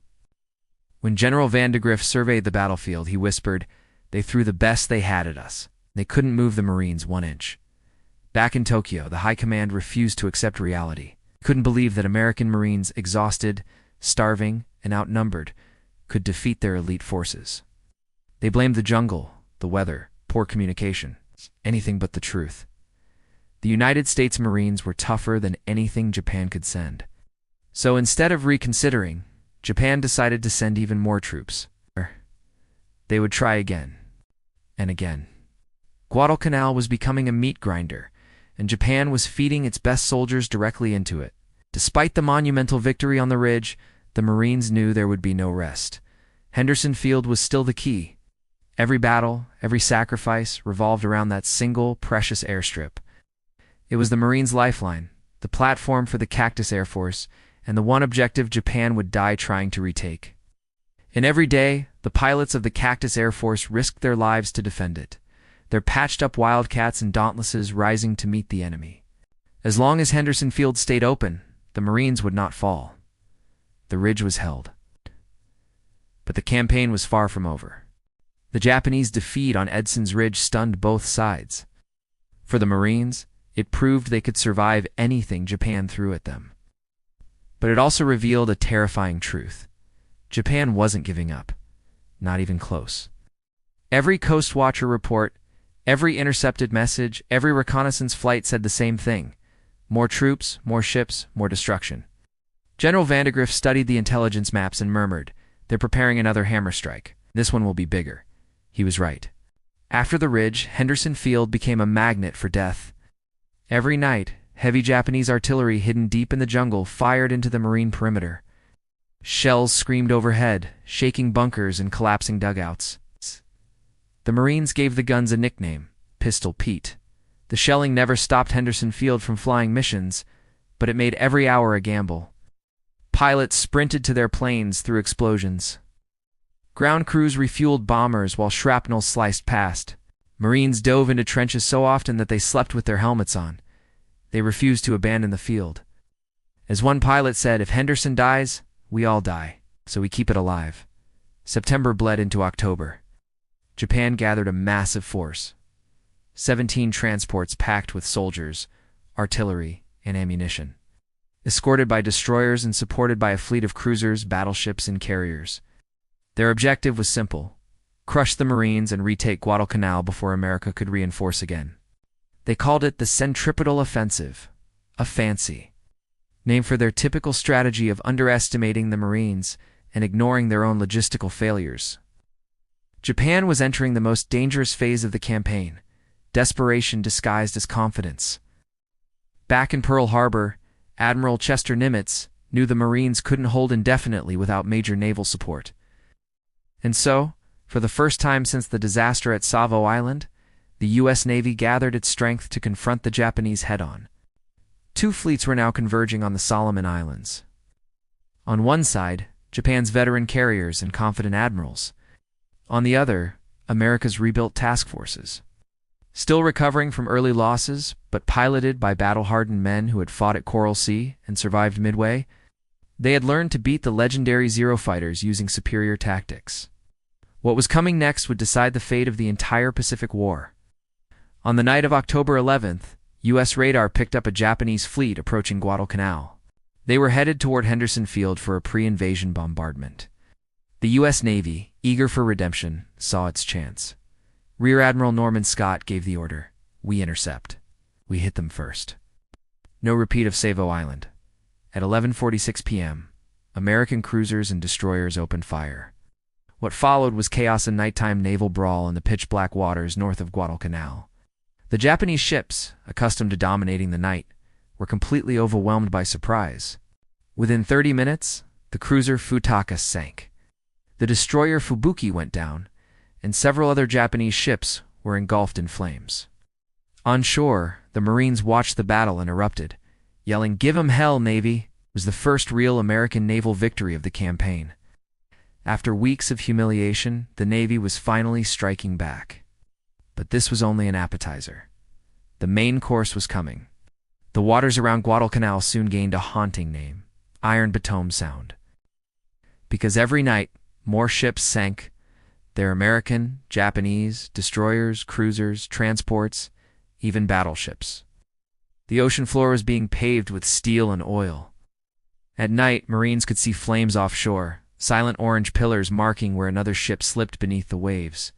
A: When General Vandegrift surveyed the battlefield, he whispered, "They threw the best they had at us. They couldn't move the Marines 1 inch." Back in Tokyo, the High Command refused to accept reality. Couldn't believe that American Marines, exhausted, starving, and outnumbered, could defeat their elite forces. They blamed the jungle, the weather, poor communication, anything but the truth. The United States Marines were tougher than anything Japan could send. So instead of reconsidering, Japan decided to send even more troops. They would try again, and again. Guadalcanal was becoming a meat grinder, and Japan was feeding its best soldiers directly into it. Despite the monumental victory on the ridge, the Marines knew there would be no rest. Henderson Field was still the key. Every battle, every sacrifice revolved around that single, precious airstrip. It was the Marines' lifeline, the platform for the Cactus Air Force, and the one objective Japan would die trying to retake. And every day, the pilots of the Cactus Air Force risked their lives to defend it, their patched-up Wildcats and Dauntlesses rising to meet the enemy. As long as Henderson Field stayed open, the Marines would not fall. The ridge was held. But the campaign was far from over. The Japanese defeat on Edson's Ridge stunned both sides. For the Marines, it proved they could survive anything Japan threw at them. But it also revealed a terrifying truth. Japan wasn't giving up. Not even close. Every Coast Watcher report, every intercepted message, every reconnaissance flight said the same thing. More troops, more ships, more destruction. General Vandegrift studied the intelligence maps and murmured, "They're preparing another hammer strike. This one will be bigger." He was right. After the ridge, Henderson Field became a magnet for death. Every night, heavy Japanese artillery hidden deep in the jungle fired into the Marine perimeter. Shells screamed overhead, shaking bunkers and collapsing dugouts. The Marines gave the guns a nickname, Pistol Pete. The shelling never stopped Henderson Field from flying missions, but it made every hour a gamble. Pilots sprinted to their planes through explosions. Ground crews refueled bombers while shrapnel sliced past. Marines dove into trenches so often that they slept with their helmets on. They refused to abandon the field. As one pilot said, "If Henderson dies, We all die, so we keep it alive. September bled into October. Japan gathered a massive force. 17 transports packed with soldiers, artillery, and ammunition. Escorted by destroyers and supported by a fleet of cruisers, battleships, and carriers. Their objective was simple: crush the Marines and retake Guadalcanal before America could reinforce again. They called it the Centripetal Offensive, a fancy name for their typical strategy of underestimating the Marines and ignoring their own logistical failures. Japan was entering the most dangerous phase of the campaign, desperation disguised as confidence. Back in Pearl Harbor, Admiral Chester Nimitz knew the Marines couldn't hold indefinitely without major naval support. And so, for the first time since the disaster at Savo Island, the U.S. Navy gathered its strength to confront the Japanese head-on. 2 fleets were now converging on the Solomon Islands. On one side, Japan's veteran carriers and confident admirals. On the other, America's rebuilt task forces. Still recovering from early losses, but piloted by battle-hardened men who had fought at Coral Sea and survived Midway, they had learned to beat the legendary Zero fighters using superior tactics. What was coming next would decide the fate of the entire Pacific War. On the night of October 11th, U.S. radar picked up a Japanese fleet approaching Guadalcanal. They were headed toward Henderson Field for a pre-invasion bombardment. The U.S. Navy, eager for redemption, saw its chance. Rear Admiral Norman Scott gave the order: "We intercept. We hit them first." No repeat of Savo Island. At 11:46 p.m., American cruisers and destroyers opened fire. What followed was chaos and nighttime naval brawl in the pitch-black waters north of Guadalcanal. The Japanese ships, accustomed to dominating the night, were completely overwhelmed by surprise. Within 30 minutes, the cruiser Futaka sank. The destroyer Fubuki went down, and several other Japanese ships were engulfed in flames. On shore, the Marines watched the battle and erupted, yelling, "Give 'em hell, Navy!" It was the first real American naval victory of the campaign. After weeks of humiliation, the Navy was finally striking back. But this was only an appetizer. The main course was coming. The waters around Guadalcanal soon gained a haunting name: Ironbottom Sound. Because every night, more ships sank. Their American, Japanese, destroyers, cruisers, transports, even battleships. The ocean floor was being paved with steel and oil. At night, Marines could see flames offshore, silent orange pillars marking where another ship slipped beneath the waves.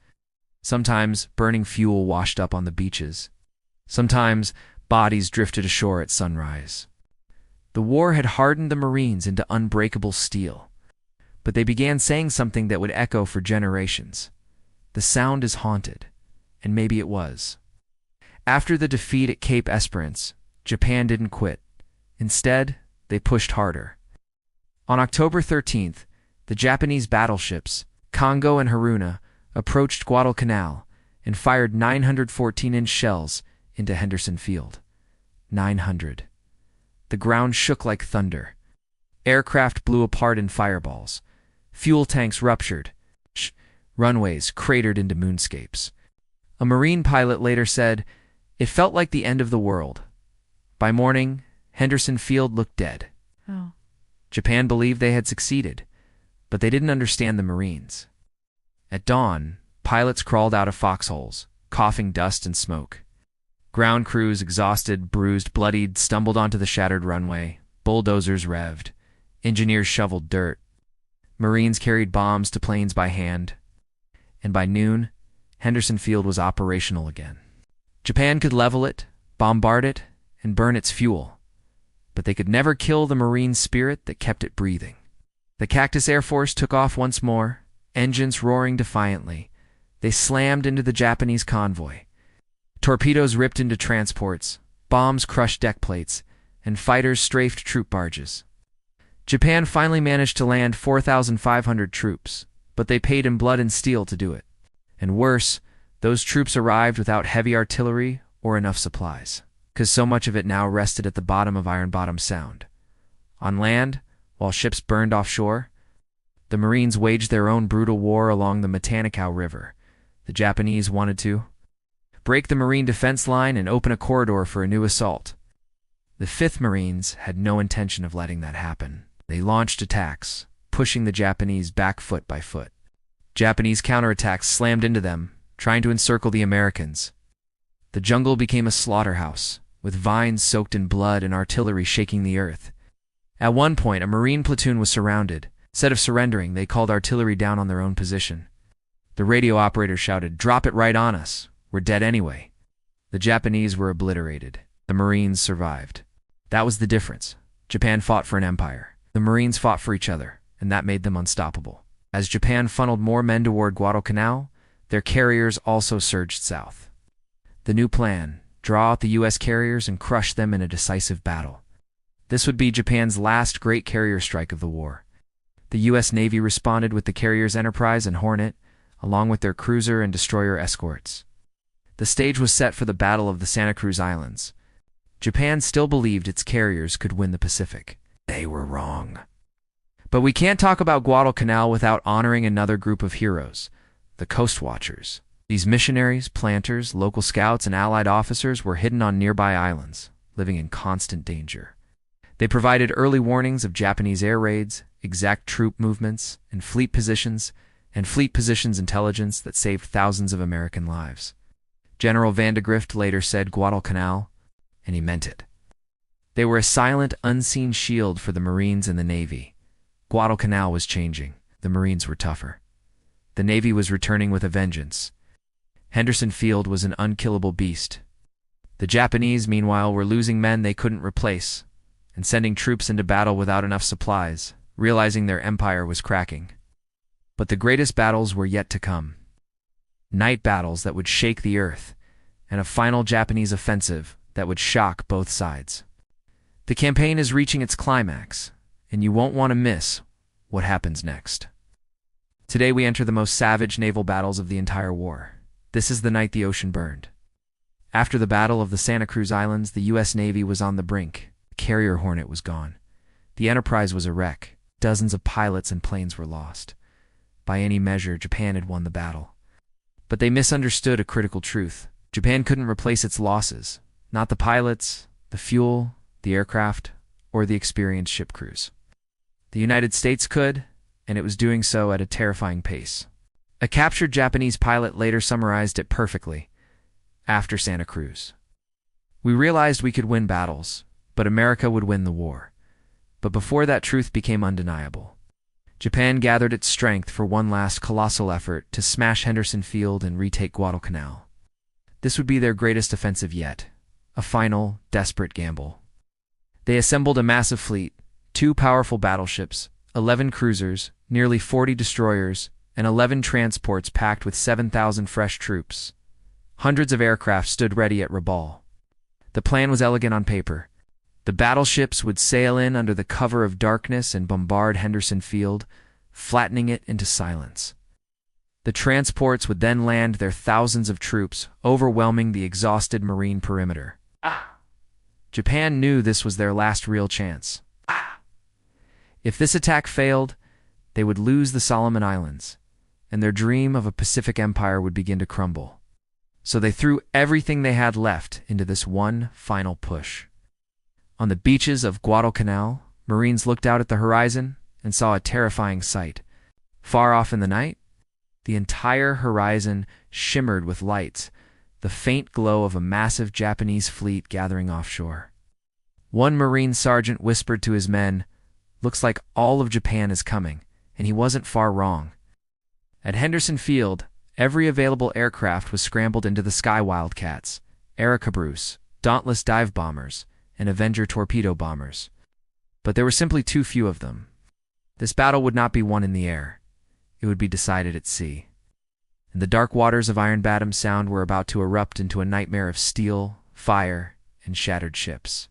A: Sometimes, burning fuel washed up on the beaches. Sometimes, bodies drifted ashore at sunrise. The war had hardened the Marines into unbreakable steel. But they began saying something that would echo for generations. The sound is haunted. And maybe it was. After the defeat at Cape Esperance, Japan didn't quit. Instead, they pushed harder. On October 13th, the Japanese battleships, Kongo and Haruna, approached Guadalcanal and fired 914-inch shells into Henderson Field. 900. The ground shook like thunder. Aircraft blew apart in fireballs. Fuel tanks ruptured. Runways cratered into moonscapes. A Marine pilot later said, "It felt like the end of the world." By morning, Henderson Field looked dead.
B: Oh.
A: Japan believed they had succeeded, but they didn't understand the Marines. At dawn, pilots crawled out of foxholes, coughing dust and smoke. Ground crews, exhausted, bruised, bloodied, stumbled onto the shattered runway. Bulldozers revved. Engineers shoveled dirt. Marines carried bombs to planes by hand. And by noon, Henderson Field was operational again. Japan could level it, bombard it, and burn its fuel. But they could never kill the Marine spirit that kept it breathing. The Cactus Air Force took off once more, engines roaring defiantly. They slammed into the Japanese convoy. Torpedoes ripped into transports, bombs crushed deck plates, and fighters strafed troop barges. Japan finally managed to land 4,500 troops, but they paid in blood and steel to do it. And worse, those troops arrived without heavy artillery or enough supplies, because so much of it now rested at the bottom of Ironbottom Sound. On land, while ships burned offshore, the Marines waged their own brutal war along the Tenaru River. The Japanese wanted to break the Marine defense line and open a corridor for a new assault. The 5th Marines had no intention of letting that happen. They launched attacks, pushing the Japanese back foot by foot. Japanese counterattacks slammed into them, trying to encircle the Americans. The jungle became a slaughterhouse, with vines soaked in blood and artillery shaking the earth. At one point, a Marine platoon was surrounded. Instead of surrendering, they called artillery down on their own position. The radio operator shouted, "Drop it right on us. We're dead anyway." The Japanese were obliterated. The Marines survived. That was the difference. Japan fought for an empire. The Marines fought for each other, and that made them unstoppable. As Japan funneled more men toward Guadalcanal, their carriers also surged south. The new plan: draw out the U.S. carriers and crush them in a decisive battle. This would be Japan's last great carrier strike of the war. The U.S. Navy responded with the carriers Enterprise and Hornet, along with their cruiser and destroyer escorts. The stage was set for the Battle of the Santa Cruz Islands. Japan still believed its carriers could win the Pacific. They were wrong. But we can't talk about Guadalcanal without honoring another group of heroes, the Coast Watchers. These missionaries, planters, local scouts, and allied officers were hidden on nearby islands, living in constant danger. They provided early warnings of Japanese air raids, exact troop movements, and fleet positions intelligence that saved thousands of American lives. General Vandegrift later said Guadalcanal, and he meant it. They were a silent, unseen shield for the Marines and the Navy. Guadalcanal was changing. The Marines were tougher. The Navy was returning with a vengeance. Henderson Field was an unkillable beast. The Japanese, meanwhile, were losing men they couldn't replace and sending troops into battle without enough supplies, realizing their empire was cracking. But the greatest battles were yet to come. Night battles that would shake the earth, and a final Japanese offensive that would shock both sides. The campaign is reaching its climax, and you won't want to miss what happens next. Today we enter the most savage naval battles of the entire war. This is the night the ocean burned. After the Battle of the Santa Cruz Islands, the U.S. Navy was on the brink. The carrier Hornet was gone. The Enterprise was a wreck. Dozens of pilots and planes were lost. By any measure, Japan had won the battle. But they misunderstood a critical truth. Japan couldn't replace its losses. Not the pilots, the fuel, the aircraft, or the experienced ship crews. The United States could, and it was doing so at a terrifying pace. A captured Japanese pilot later summarized it perfectly. After Santa Cruz, we realized we could win battles, but America would win the war. But before that truth became undeniable, Japan gathered its strength for one last colossal effort to smash Henderson Field and retake Guadalcanal. This would be their greatest offensive yet, a final, desperate gamble. They assembled a massive fleet, 2 powerful battleships, 11 cruisers, nearly 40 destroyers, and 11 transports packed with 7,000 fresh troops. Hundreds of aircraft stood ready at Rabaul. The plan was elegant on paper. The battleships would sail in under the cover of darkness and bombard Henderson Field, flattening it into silence. The transports would then land their thousands of troops, overwhelming the exhausted Marine perimeter. Japan knew this was their last real chance. If this attack failed, they would lose the Solomon Islands, and their dream of a Pacific empire would begin to crumble. So they threw everything they had left into this one final push. On the beaches of Guadalcanal, Marines looked out at the horizon and saw a terrifying sight. Far off in the night, the entire horizon shimmered with lights, the faint glow of a massive Japanese fleet gathering offshore. One Marine sergeant whispered to his men, "Looks like all of Japan is coming," and he wasn't far wrong. At Henderson Field, every available aircraft was scrambled into the Sky Wildcats, Airacobrews, Dauntless dive bombers, and Avenger torpedo bombers. But there were simply too few of them. This battle would not be won in the air. It would be decided at sea. And the dark waters of Ironbottom Sound were about to erupt into a nightmare of steel, fire, and shattered ships.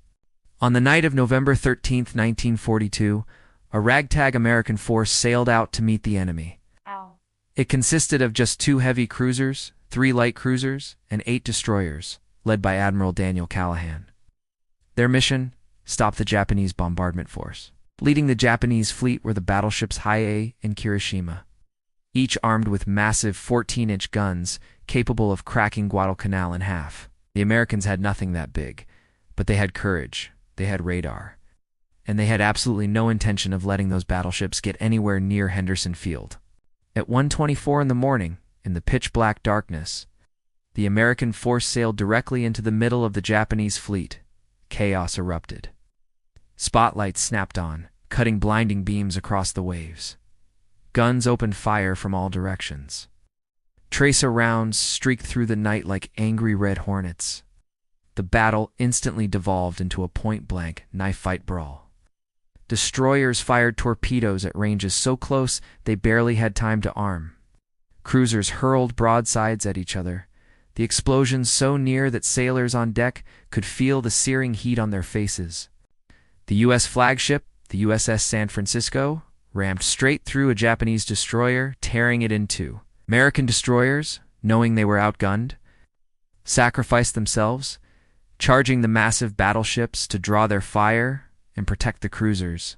A: On the night of November 13th, 1942, a ragtag American force sailed out to meet the enemy. It consisted of just 2 heavy cruisers, 3 light cruisers, and 8 destroyers, led by Admiral Daniel Callahan. Their mission: stop the Japanese bombardment force. Leading the Japanese fleet were the battleships Hiei and Kirishima, each armed with massive 14-inch guns capable of cracking Guadalcanal in half. The Americans had nothing that big, but they had courage, they had radar, and they had absolutely no intention of letting those battleships get anywhere near Henderson Field. At 1:24 in the morning, in the pitch-black darkness, the American force sailed directly into the middle of the Japanese fleet. Chaos erupted. Spotlights snapped on, cutting blinding beams across the waves. Guns opened fire from all directions. Tracer rounds streaked through the night like angry red hornets. The battle instantly devolved into a point-blank knife-fight brawl. Destroyers fired torpedoes at ranges so close they barely had time to arm. Cruisers hurled broadsides at each other, the explosions so near that sailors on deck could feel the searing heat on their faces. The U.S. flagship, the USS San Francisco, rammed straight through a Japanese destroyer, tearing it in two. American destroyers, knowing they were outgunned, sacrificed themselves, charging the massive battleships to draw their fire and protect the cruisers.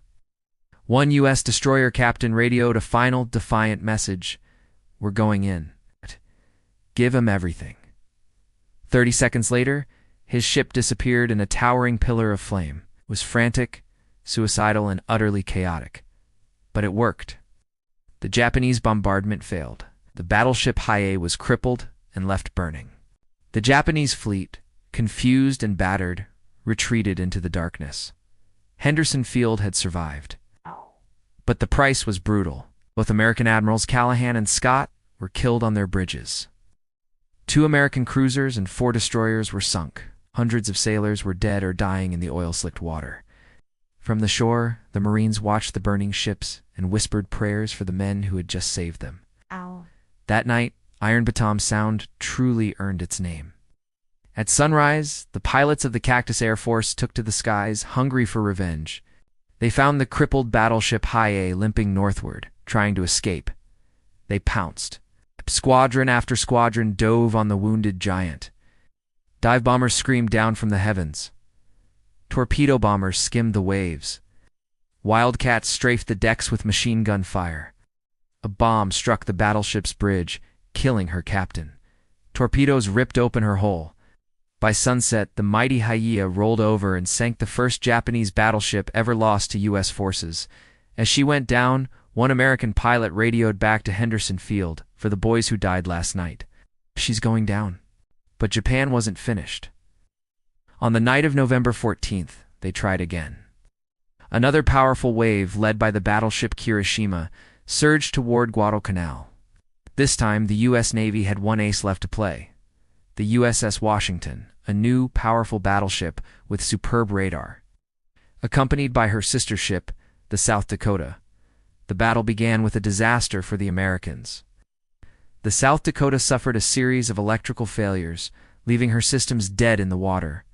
A: One U.S. destroyer captain radioed a final defiant message: "We're going in. Give 'em everything." 30 seconds later, his ship disappeared in a towering pillar of flame. It was frantic, suicidal, and utterly chaotic. But it worked. The Japanese bombardment failed. The battleship Hiei was crippled and left burning. The Japanese fleet, confused and battered, retreated into the darkness. Henderson Field had survived. But the price was brutal. Both American admirals Callahan and Scott were killed on their bridges. 2 American cruisers and 4 destroyers were sunk. Hundreds of sailors were dead or dying in the oil-slicked water. From the shore, the Marines watched the burning ships and whispered prayers for the men who had just saved them.
B: Ow.
A: That night, Ironbottom Sound truly earned its name. At sunrise, the pilots of the Cactus Air Force took to the skies, hungry for revenge. They found the crippled battleship Hiei limping northward, trying to escape. They pounced. Squadron after squadron dove on the wounded giant. Dive bombers screamed down from the heavens. Torpedo bombers skimmed the waves. Wildcats strafed the decks with machine gun fire. A bomb struck the battleship's bridge, killing her captain. Torpedoes ripped open her hull. By sunset, the mighty Hiei rolled over and sank the first Japanese battleship ever lost to U.S. forces. As she went down, one American pilot radioed back to Henderson Field: "For the boys who died last night. She's going down." But Japan wasn't finished. On the night of November 14th, they tried again. Another powerful wave, led by the battleship Kirishima, surged toward Guadalcanal. This time, the U.S. Navy had one ace left to play: the USS Washington, a new, powerful battleship with superb radar. Accompanied by her sister ship, the South Dakota, the battle began with a disaster for the Americans. The South Dakota suffered a series of electrical failures, leaving her systems dead in the water.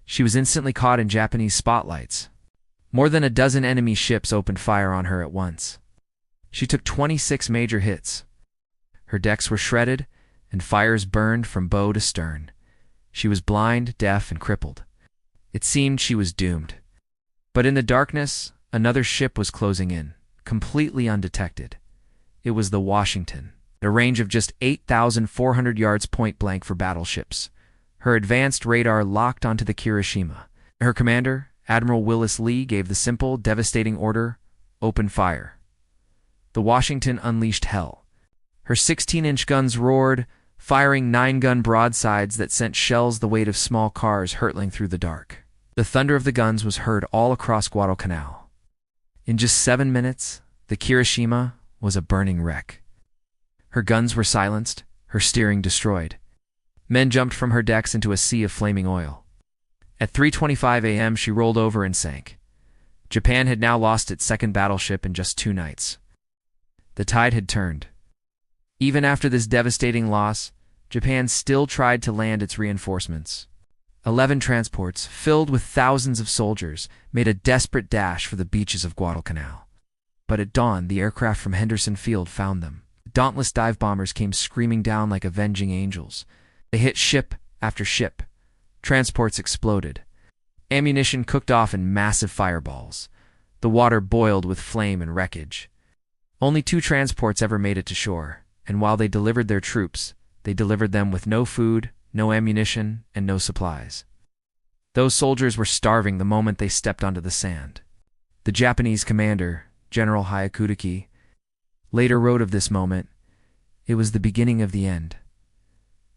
A: She was instantly caught in Japanese spotlights. More than a dozen enemy ships opened fire on her at once. She took 26 major hits. Her decks were shredded, and fires burned from bow to stern. She was blind, deaf, and crippled. It seemed she was doomed. But in the darkness, another ship was closing in, completely undetected. It was the Washington, at a range of just 8,400 yards point-blank for battleships. Her advanced radar locked onto the Kirishima. Her commander, Admiral Willis Lee, gave the simple, devastating order: "Open fire." The Washington unleashed hell. Her 16-inch guns roared, firing 9-gun broadsides that sent shells the weight of small cars hurtling through the dark. The thunder of the guns was heard all across Guadalcanal. In just 7 minutes, the Kirishima was a burning wreck. Her guns were silenced, her steering destroyed. Men jumped from her decks into a sea of flaming oil. At 3:25 a.m., she rolled over and sank. Japan had now lost its second battleship in just 2 nights. The tide had turned. Even after this devastating loss, Japan still tried to land its reinforcements. 11 transports, filled with thousands of soldiers, made a desperate dash for the beaches of Guadalcanal. But at dawn, the aircraft from Henderson Field found them. Dauntless dive bombers came screaming down like avenging angels. They hit ship after ship. Transports exploded. Ammunition cooked off in massive fireballs. The water boiled with flame and wreckage. Only 2 transports ever made it to shore, and while they delivered their troops, they delivered them with no food, no ammunition, and no supplies. Those soldiers were starving the moment they stepped onto the sand. The Japanese commander, General Hyakutake, later wrote of this moment, "It was the beginning of the end."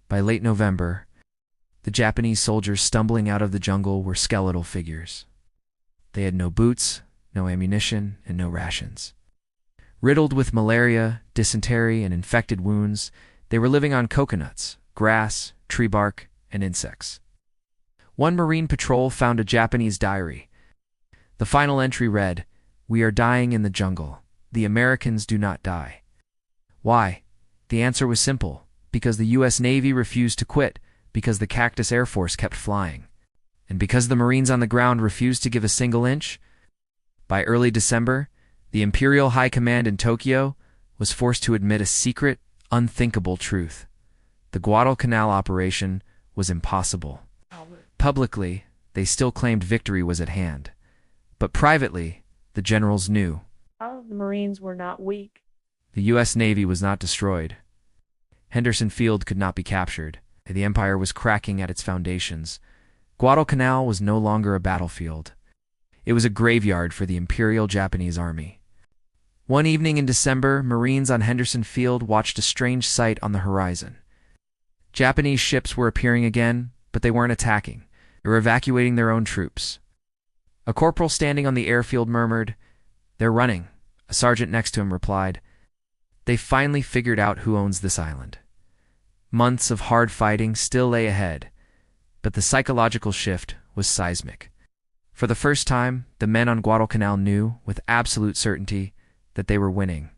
A: By late November, the Japanese soldiers stumbling out of the jungle were skeletal figures. They had no boots, no ammunition, and no rations. Riddled with malaria, dysentery, and infected wounds, they were living on coconuts, grass, tree bark, and insects. One Marine patrol found a Japanese diary. The final entry read, "We are dying in the jungle. The Americans do not die." Why? The answer was simple. Because the U.S. Navy refused to quit, because the Cactus Air Force kept flying, and because the Marines on the ground refused to give a single inch. By early December, the Imperial High Command in Tokyo was forced to admit a secret, unthinkable truth. The Guadalcanal operation was impossible. Publicly, they still claimed victory was at hand. But privately, the generals knew.
B: The Marines were not weak.
A: The U.S. Navy was not destroyed. Henderson Field could not be captured. The empire was cracking at its foundations. Guadalcanal was no longer a battlefield. It was a graveyard for the Imperial Japanese Army. One evening in December, Marines on Henderson Field watched a strange sight on the horizon. Japanese ships were appearing again, but they weren't attacking. They were evacuating their own troops. A corporal standing on the airfield murmured, "They're running." A sergeant next to him replied, "They finally figured out who owns this island." Months of hard fighting still lay ahead, but the psychological shift was seismic. For the first time, the men on Guadalcanal knew, with absolute certainty, that they were winning.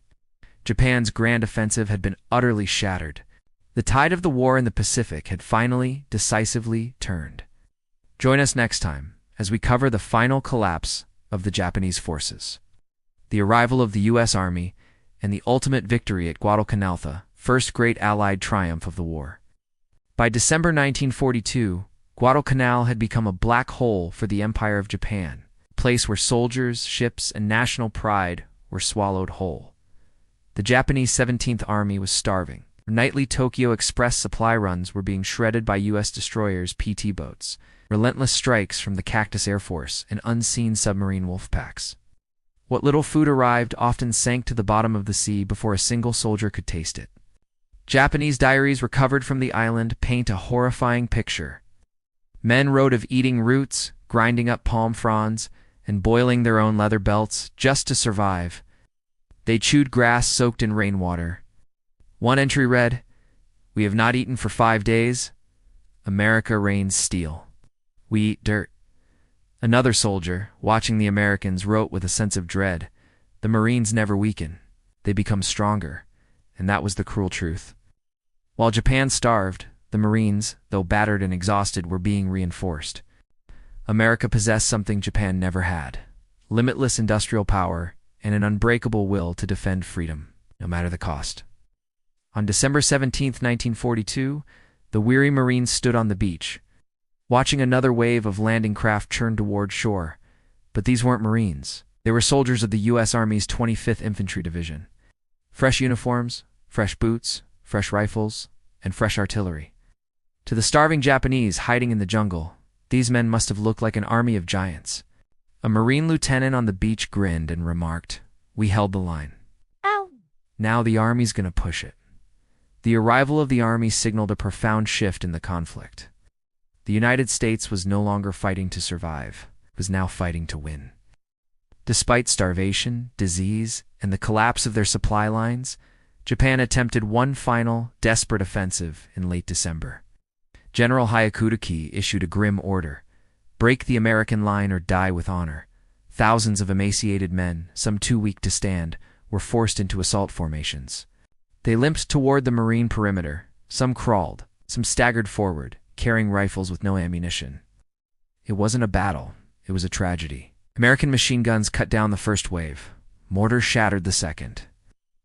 A: Japan's grand offensive had been utterly shattered. The tide of the war in the Pacific had finally, decisively turned. Join us next time as we cover the final collapse of the Japanese forces, the arrival of the U.S. Army, and the ultimate victory at Guadalcanal, the first great Allied triumph of the war. By December 1942, Guadalcanal had become a black hole for the Empire of Japan, a place where soldiers, ships, and national pride were swallowed whole. The Japanese 17th Army was starving. Nightly Tokyo Express supply runs were being shredded by U.S. destroyers' PT boats, relentless strikes from the Cactus Air Force, and unseen submarine wolf packs. What little food arrived often sank to the bottom of the sea before a single soldier could taste it. Japanese diaries recovered from the island paint a horrifying picture. Men wrote of eating roots, grinding up palm fronds, and boiling their own leather belts just to survive. They chewed grass soaked in rainwater. One entry read, "We have not eaten for 5 days. America rains steel. We eat dirt." Another soldier, watching the Americans, wrote with a sense of dread, "The Marines never weaken. They become stronger." And that was the cruel truth. While Japan starved, the Marines, though battered and exhausted, were being reinforced. America possessed something Japan never had: limitless industrial power and an unbreakable will to defend freedom, no matter the cost. On December 17, 1942, the weary Marines stood on the beach, watching another wave of landing craft churn toward shore. But these weren't Marines. They were soldiers of the U.S. Army's 25th Infantry Division. Fresh uniforms, fresh boots, fresh rifles, and fresh artillery. To the starving Japanese hiding in the jungle, these men must have looked like an army of giants. A Marine lieutenant on the beach grinned and remarked, "We held the line.
B: Ow!
A: Now the Army's gonna push it." The arrival of the Army signaled a profound shift in the conflict. The United States was no longer fighting to survive. It was now fighting to win. Despite starvation, disease, and the collapse of their supply lines, Japan attempted one final, desperate offensive in late December. General Hyakutake issued a grim order: break the American line or die with honor. Thousands of emaciated men, some too weak to stand, were forced into assault formations. They limped toward the Marine perimeter. Some crawled, some staggered forward, carrying rifles with no ammunition. It wasn't a battle, it was a tragedy. American machine guns cut down the first wave. Mortars shattered the second.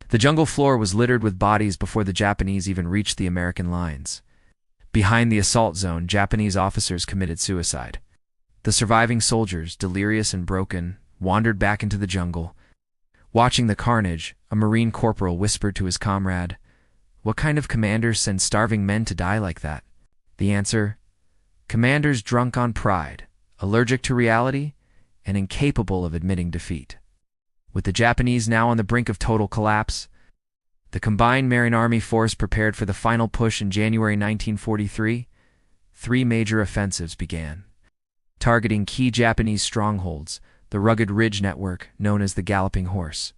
A: The jungle floor was littered with bodies before the Japanese even reached the American lines. Behind the assault zone, Japanese officers committed suicide. The surviving soldiers, delirious and broken, wandered back into the jungle. Watching the carnage, a Marine corporal whispered to his comrade, "What kind of commanders send starving men to die like that?" The answer: commanders drunk on pride, allergic to reality, and incapable of admitting defeat. With the Japanese now on the brink of total collapse, the combined Marine Army force prepared for the final push in January 1943. Three major offensives began, targeting key Japanese strongholds, the rugged ridge network known as the Galloping Horse,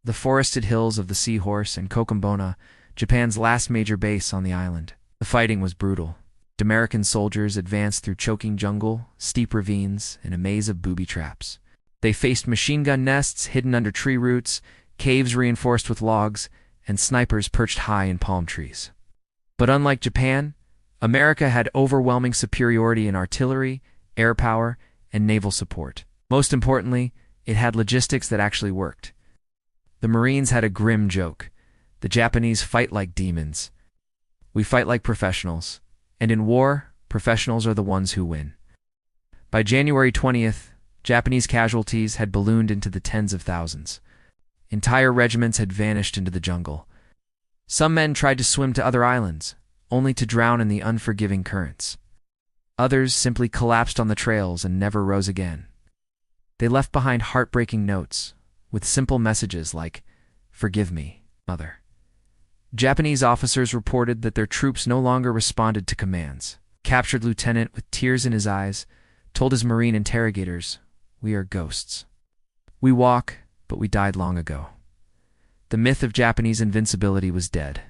A: the forested hills of the Seahorse, and Kokumbona, Japan's last major base on the island. The fighting was brutal. American soldiers advanced through choking jungle, steep ravines, and a maze of booby traps. They faced machine gun nests hidden under tree roots, caves reinforced with logs, and snipers perched high in palm trees. But unlike Japan, America had overwhelming superiority in artillery, air power, and naval support. Most importantly, it had logistics that actually worked. The Marines had a grim joke. The Japanese fight like demons. We fight like professionals. And in war, professionals are the ones who win. By January 20th, Japanese casualties had ballooned into the tens of thousands. Entire regiments had vanished into the jungle. Some men tried to swim to other islands, only to drown in the unforgiving currents. Others simply collapsed on the trails and never rose again. They left behind heartbreaking notes, with simple messages like, "Forgive me, Mother." Japanese officers reported that their troops no longer responded to commands. Captured lieutenant, with tears in his eyes, told his Marine interrogators, "We are ghosts. We walk, but we died long ago." The myth of Japanese invincibility was dead.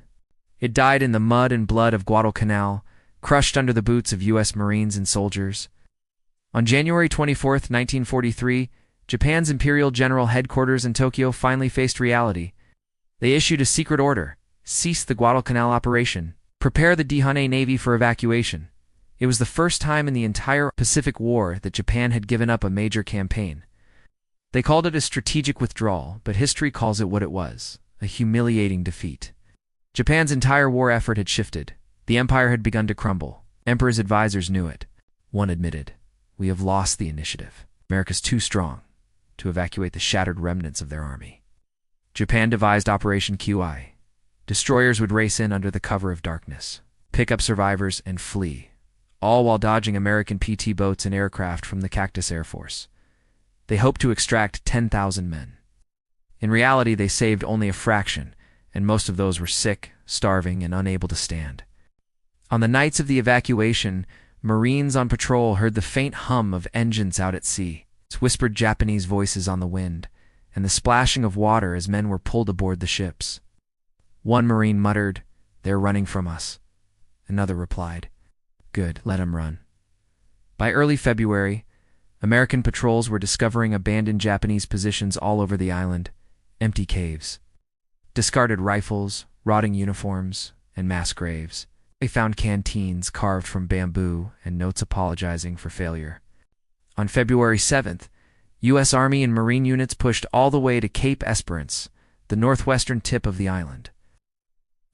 A: It died in the mud and blood of Guadalcanal, crushed under the boots of U.S. Marines and soldiers. On January 24, 1943, Japan's Imperial General Headquarters in Tokyo finally faced reality. They issued a secret order: cease the Guadalcanal operation, prepare the Dihane Navy for evacuation. It was the first time in the entire Pacific War that Japan had given up a major campaign. They called it a strategic withdrawal, but history calls it what it was: a humiliating defeat. Japan's entire war effort had shifted. The empire had begun to crumble. Emperor's advisors knew it. One admitted, "We have lost the initiative. America's too strong to evacuate the shattered remnants of their army." Japan devised Operation QI. Destroyers would race in under the cover of darkness, pick up survivors, and flee, all while dodging American PT boats and aircraft from the Cactus Air Force. They hoped to extract 10,000 men. In reality, they saved only a fraction, and most of those were sick, starving, and unable to stand. On the nights of the evacuation, Marines on patrol heard the faint hum of engines out at sea, whispered Japanese voices on the wind, and the splashing of water as men were pulled aboard the ships. One Marine muttered, "They're running from us." Another replied, "Good, let 'em run." By early February, American patrols were discovering abandoned Japanese positions all over the island, empty caves, discarded rifles, rotting uniforms, and mass graves. They found canteens carved from bamboo and notes apologizing for failure. On February 7th, U.S. Army and Marine units pushed all the way to Cape Esperance, the northwestern tip of the island.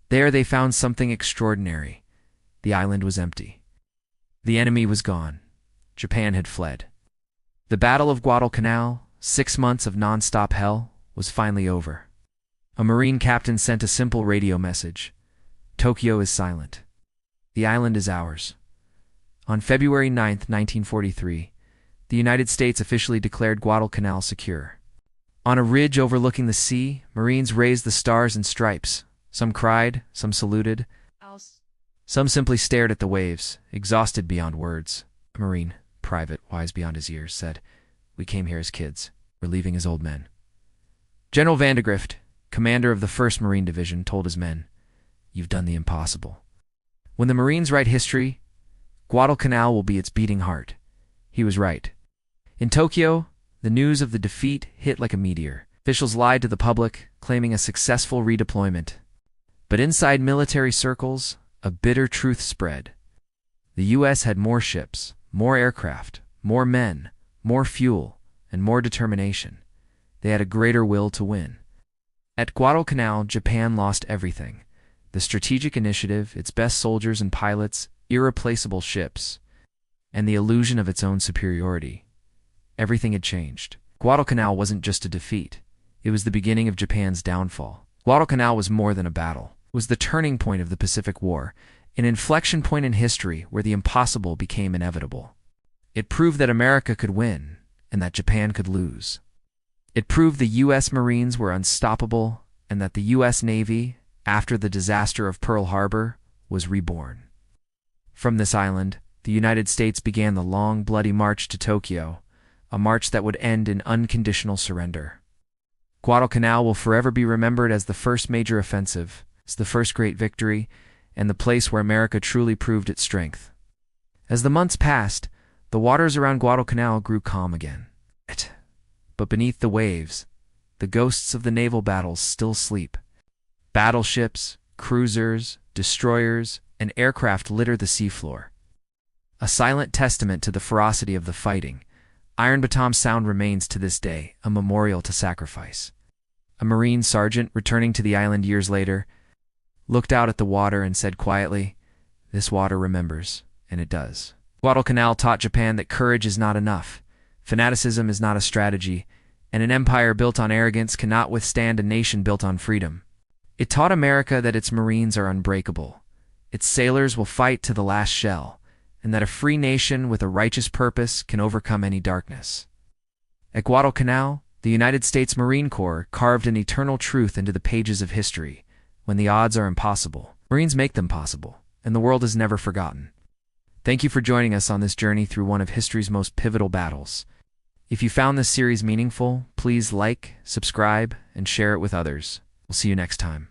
A: There they found something extraordinary. The island was empty. The enemy was gone. Japan had fled. The Battle of Guadalcanal, 6 months of non-stop hell, was finally over. A Marine captain sent a simple radio message: "Tokyo is silent. The island is ours." On February 9, 1943, the United States officially declared Guadalcanal secure. On a ridge overlooking the sea, Marines raised the stars and stripes. Some cried, some saluted. Some simply stared at the waves, exhausted beyond words. A Marine, private, wise beyond his years, said, "We came here as kids. We're leaving as old men." General Vandegrift, commander of the 1st Marine Division, told his men, "You've done the impossible. When the Marines write history, Guadalcanal will be its beating heart." He was right. In Tokyo, the news of the defeat hit like a meteor. Officials lied to the public, claiming a successful redeployment. But inside military circles, a bitter truth spread. The U.S. had more ships, more aircraft, more men, more fuel, and more determination. They had a greater will to win. At Guadalcanal, Japan lost everything: the strategic initiative, its best soldiers and pilots, irreplaceable ships, and the illusion of its own superiority. Everything had changed. Guadalcanal wasn't just a defeat. It was the beginning of Japan's downfall. Guadalcanal was more than a battle. It was the turning point of the Pacific War, an inflection point in history where the impossible became inevitable. It proved that America could win, and that Japan could lose. It proved the U.S. Marines were unstoppable and that the U.S. Navy, after the disaster of Pearl Harbor, was reborn. From this island, the United States began the long, bloody march to Tokyo, a march that would end in unconditional surrender. Guadalcanal will forever be remembered as the first major offensive, as the first great victory, and the place where America truly proved its strength. As the months passed, the waters around Guadalcanal grew calm again. But beneath the waves, the ghosts of the naval battles still sleep. Battleships, cruisers, destroyers, and aircraft litter the seafloor. A silent testament to the ferocity of the fighting, Ironbottom Sound remains to this day a memorial to sacrifice. A Marine sergeant returning to the island years later looked out at the water and said quietly, "This water remembers," and it does. Guadalcanal taught Japan that courage is not enough, fanaticism is not a strategy, and an empire built on arrogance cannot withstand a nation built on freedom. It taught America that its Marines are unbreakable, its sailors will fight to the last shell, and that a free nation with a righteous purpose can overcome any darkness. At Guadalcanal, the United States Marine Corps carved an eternal truth into the pages of history. When the odds are impossible, Marines make them possible, and the world is never forgotten. Thank you for joining us on this journey through one of history's most pivotal battles. If you found this series meaningful, please like, subscribe, and share it with others. We'll see you next time.